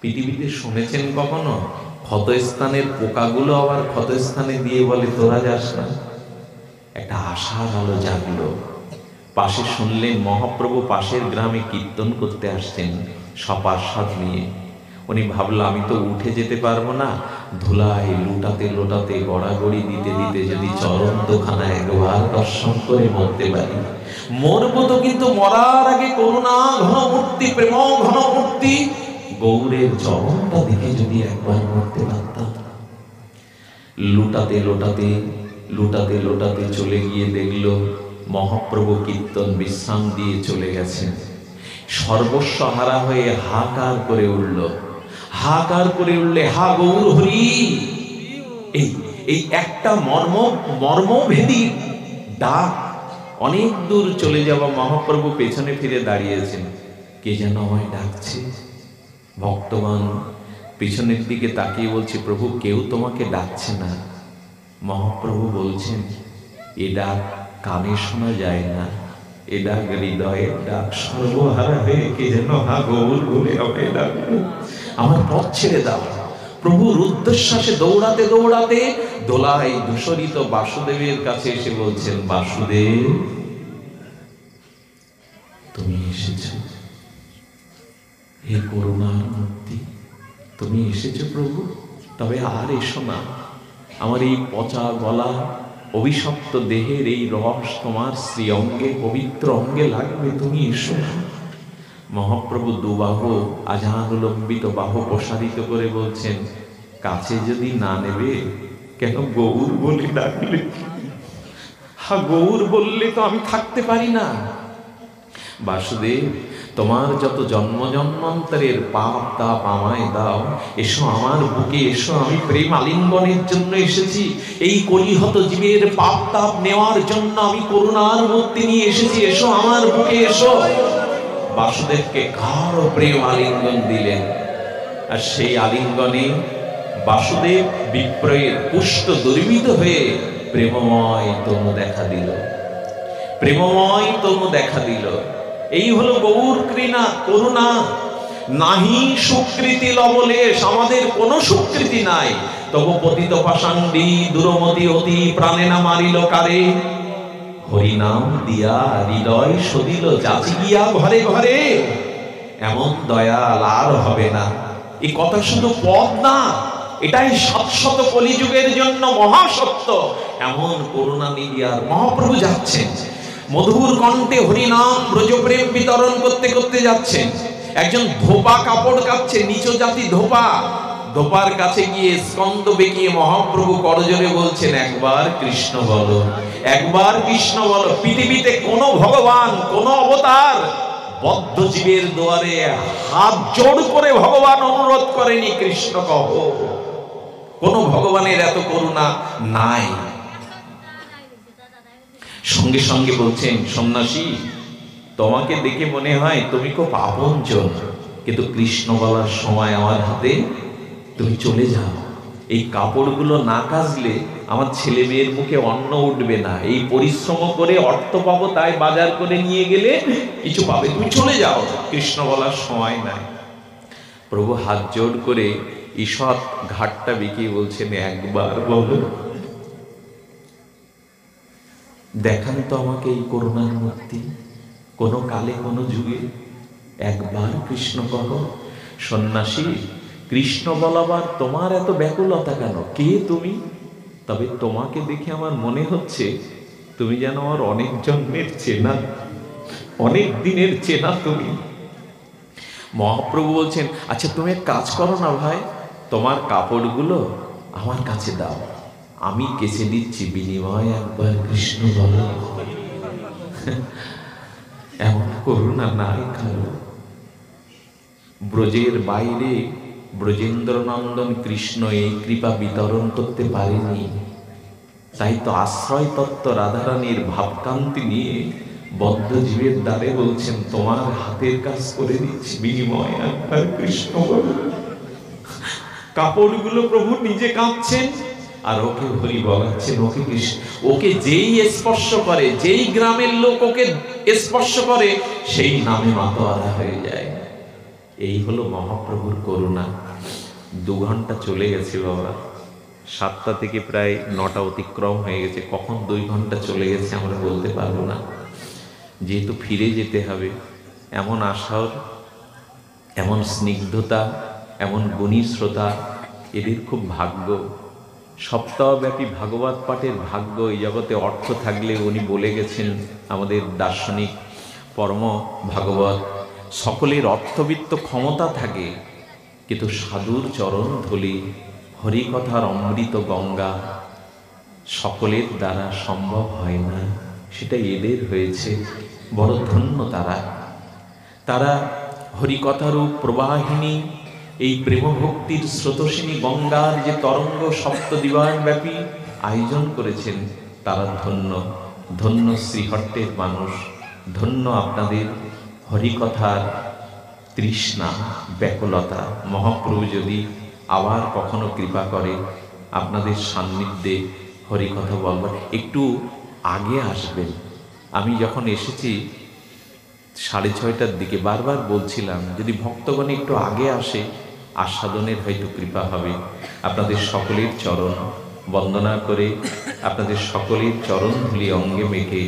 পৃথিবীতে শুনেছেন কখনো ক্ষতস্থানের পোকাগুলো আবার ক্ষতস্থানে দিয়ে বলে তোরা যাস না? একটা আশার আলো জাগলো। পাশে শুনলেন মহাপ্রভু পাশের গ্রামে কীর্তন করতে আসছেন সপার্ষদ নিয়ে। উনি ভাবলো, আমি তো উঠে যেতে পারবো না, ধুলায় লুটাতে লোটাতে গড়াগড়ি দিতে দিতে যদি চরণ দোখানা একবার দর্শন করে মরতে পারি, মরবো তো কিন্তু মরার আগে করুণা ঘন মূর্তি, প্রেম ঘন মূর্তি গৌরের চরণটা দেখে যদি একবার মরতে পারতাম। লুটাতে লোটাতে লুটাতে লোটাতে চলে গিয়ে দেখলো মহাপ্রভু কীর্তন বিশ্রাম দিয়ে চলে গেছেন। সর্বস্ব হারা হয়ে হাহাকার করে উঠল, হাহাকার করে উঠলে, হা গৌর হরি। এই একটা মর্মভেদী ডাক। অনেক দূর চলে যাওয়া মহাপ্রভু পেছনে ফিরে দাঁড়িয়েছেন, কে যেন আমায় ডাকছে। ভক্তগণ পিছনের দিকে তাকিয়ে বলছে, প্রভু কেউ তোমাকে ডাকছে না। মহাপ্রভু বলছেন, এ ডাক কানে শোনা যায় না, এ ডাক হৃদয়ের ডাক। সর্বহারা হয়ে কে যেন হা গৌর বলে আমায় ডাকলো, আমার পথ ছেড়ে দাও। প্রভু রুদ্ধশ্বাসে দৌড়াতে দৌড়াতে দোলায় ধূসরিত বাসুদেবের কাছে এসে বলছেন, বাসুদেব তুমি এসেছো, হে করুণার মূর্তি, তুমি এসেছো প্রভু। তবে আর এসো না, আমার এই পচা গলা অভিশপ্ত দেহের এই রস তোমার শ্রী অঙ্গে পবিত্র অঙ্গে লাগবে, তুমি এসো না। মহাপ্রভু দুবাহু আজানুলম্বিত বাহু প্রসারিত করে বলছেন, কাছে যদি না নেবে কেন গৌর বলে ডাকলে? হা গৌর বললে তো আমি থাকতে পারি না। বাসুদেব তোমার যত জন্ম জন্মান্তরের পাপ তাপ আমায় দাও, এসো আমার বুকে এসো, আমি প্রেম আলিঙ্গনের জন্য এসেছি। এই কলিহত জীবের পাপ তাপ নেওয়ার জন্য আমি করুণার মূর্তি নিয়ে এসেছি, এসো আমার বুকে এসো। বাসুদেবকে গাঢ় প্রেম আলিঙ্গন দিলেন, আর সেই আলিঙ্গনে বাসুদেব বিপ্রয়ের পুষ্ট দুর্বিত হয়ে প্রেমময় তনু দেখা দিল, প্রেমময় তনু দেখা দিল। এই হলো গৌর কৃণা করুণা। নাহি সুকৃতি লবলেশ, আমাদের কোনো সুকৃতি নাই, তবু পতিত পাষাণ্ডী দুরমতি অতি প্রাণে না মারিল কারে। হরিনাম দিয়া হৃদয় সদিল যাচি গিয়া ঘরে ঘরে, এমন দয়াল আর হবে না। এই কথা শুধু পদ না, এটাই শত কলিযুগের জন্য মহাসত্য। এমন করুণা নিয়ে আর মহাপ্রভু যাচ্ছেন, মধুর কণ্ঠে হরিনাম ব্রজপ্রেম বিতরণ করতে করতে যাচ্ছেন। একজন ধোপা কাপড় কাচ্ছে, নিচু জাতি ধোপা, ধোপার কাছে গিয়ে স্কন্দ বেঁকিয়ে মহাপ্রভু করজোরে বলছেন, একবার কৃষ্ণ বলো, একবার কৃষ্ণ বলো। পৃথিবীতে কোন ভগবান কোন অবতার বদ্ধ জীবের দুয়ারে হাত জোড় করে ভগবান অনুরোধ করেনি কৃষ্ণ কহ। কোন ভগবানের এত করুণা নাই। সঙ্গে সঙ্গে বলছেন, সন্ন্যাসী তোমাকে দেখে মনে হয় তুমি খুব আপনজন, কিন্তু কৃষ্ণ বলার সময় আমার হাতে তুমি চলে যাও। এই কাপড়গুলো না কাচলে আমার ছেলে মেয়ের মুখে অন্ন উঠবে না। এই পরিশ্রম করে অর্থ পাবো, তাই বাজার করে নিয়ে গেলে কিছু পাবে, তুমি চলে যাও। কৃষ্ণ বলার সময় নাই। প্রভু হাত জোড় করে ঈষৎ ঘাটটা বেঁকিয়ে বলছেন, একবার বলো, দেখান তো আমাকে এই করুণার মূর্তি, কোন কালে কোন যুগে, একবার কৃষ্ণ কহ। সন্ন্যাসী কৃষ্ণ বলাবার তোমার এত ব্যাকুলতা কেন? কে তুমি? তবে তোমাকে দেখে আমার মনে হচ্ছে তুমি যেন আমার অনেক জন্মের চেনা, অনেক দিনের চেনা তুমি। মহাপ্রভু বলছেন, আচ্ছা তুমি এক কাজ করো না ভাই, তোমার কাপড়গুলো আমার কাছে দাও, আমি কেচে দিচ্ছি, বিনিময় একবার কৃষ্ণ বলো। এমন করুণা নাই কারো। ব্রজের বাইরে ব্রজেন্দ্র নন্দন কৃষ্ণ এই কৃপা বিতরণ করতে পারেনি। তাই তো আশ্রয় তত্ত্ব রাধারানীর ভাবকান্তি নিয়ে বদ্ধ জীবের দ্বারে বলছেন, তোমার হাতের কাজ করে দিচ্ছি, বিনিময় একবার কৃষ্ণ বলো। কাপড়গুলো প্রভু নিজে কাঁদছেন আর ওকে হরি বলাচ্ছেন, ওকে কৃষ্ণ। ওকে যেই স্পর্শ করে, যেই গ্রামের লোক ওকে স্পর্শ করে, সেই নামে মাতোয়ারা হয়ে যায়। এই হলো মহাপ্রভুর করুণা। 2 ঘন্টা চলে গেছে বাবা, 7টা থেকে প্রায় 9টা অতিক্রম হয়ে গেছে। কখন 2 ঘন্টা চলে গেছে আমরা বলতে পারবো না। যেহেতু ফিরে যেতে হবে, এমন আশার, এমন স্নিগ্ধতা, এমন গুণী শ্রোতা, এদের খুব ভাগ্য। সপ্তাহব্যাপী ভাগবত পাঠের ভাগ্য। এই জগতে অর্থ থাকলে উনি বলে গেছেন, আমাদের দার্শনিক পরম ভাগবত, সকলের অর্থবিত্ত ক্ষমতা থাকে, কিন্তু সাধুর চরণ ধূলি, হরিকথার অমৃত গঙ্গা সকলের দ্বারা সম্ভব হয় না। সেটা এদের হয়েছে। বড় ধন্য তারা। তারা হরিকথারূপ প্রবাহিনী, এই প্রেমভক্তির স্রোতস্বিনী গঙ্গার যে তরঙ্গ সপ্তদিবানব্যাপী আয়োজন করেছেন, তারা ধন্য। ধন্য শ্রীহট্টের মানুষ, ধন্য আপনাদের হরিকথার তৃষ্ণা, ব্যাকুলতা। মহাপ্রভু যদি আবার কখনো কৃপা করে আপনাদের সান্নিধ্যে হরিকথা বলবার, একটু আগে আসবেন। আমি যখন এসেছি 6:30টার দিকে, বারবার বলছিলাম যদি ভক্তগণ একটু আগে আসে, আস্বাদনের হয়তো কৃপা হবে। আপনাদের সকলের চরণ বন্দনা করে, আপনাদের সকলের চরণ ধুলি অঙ্গে মেখে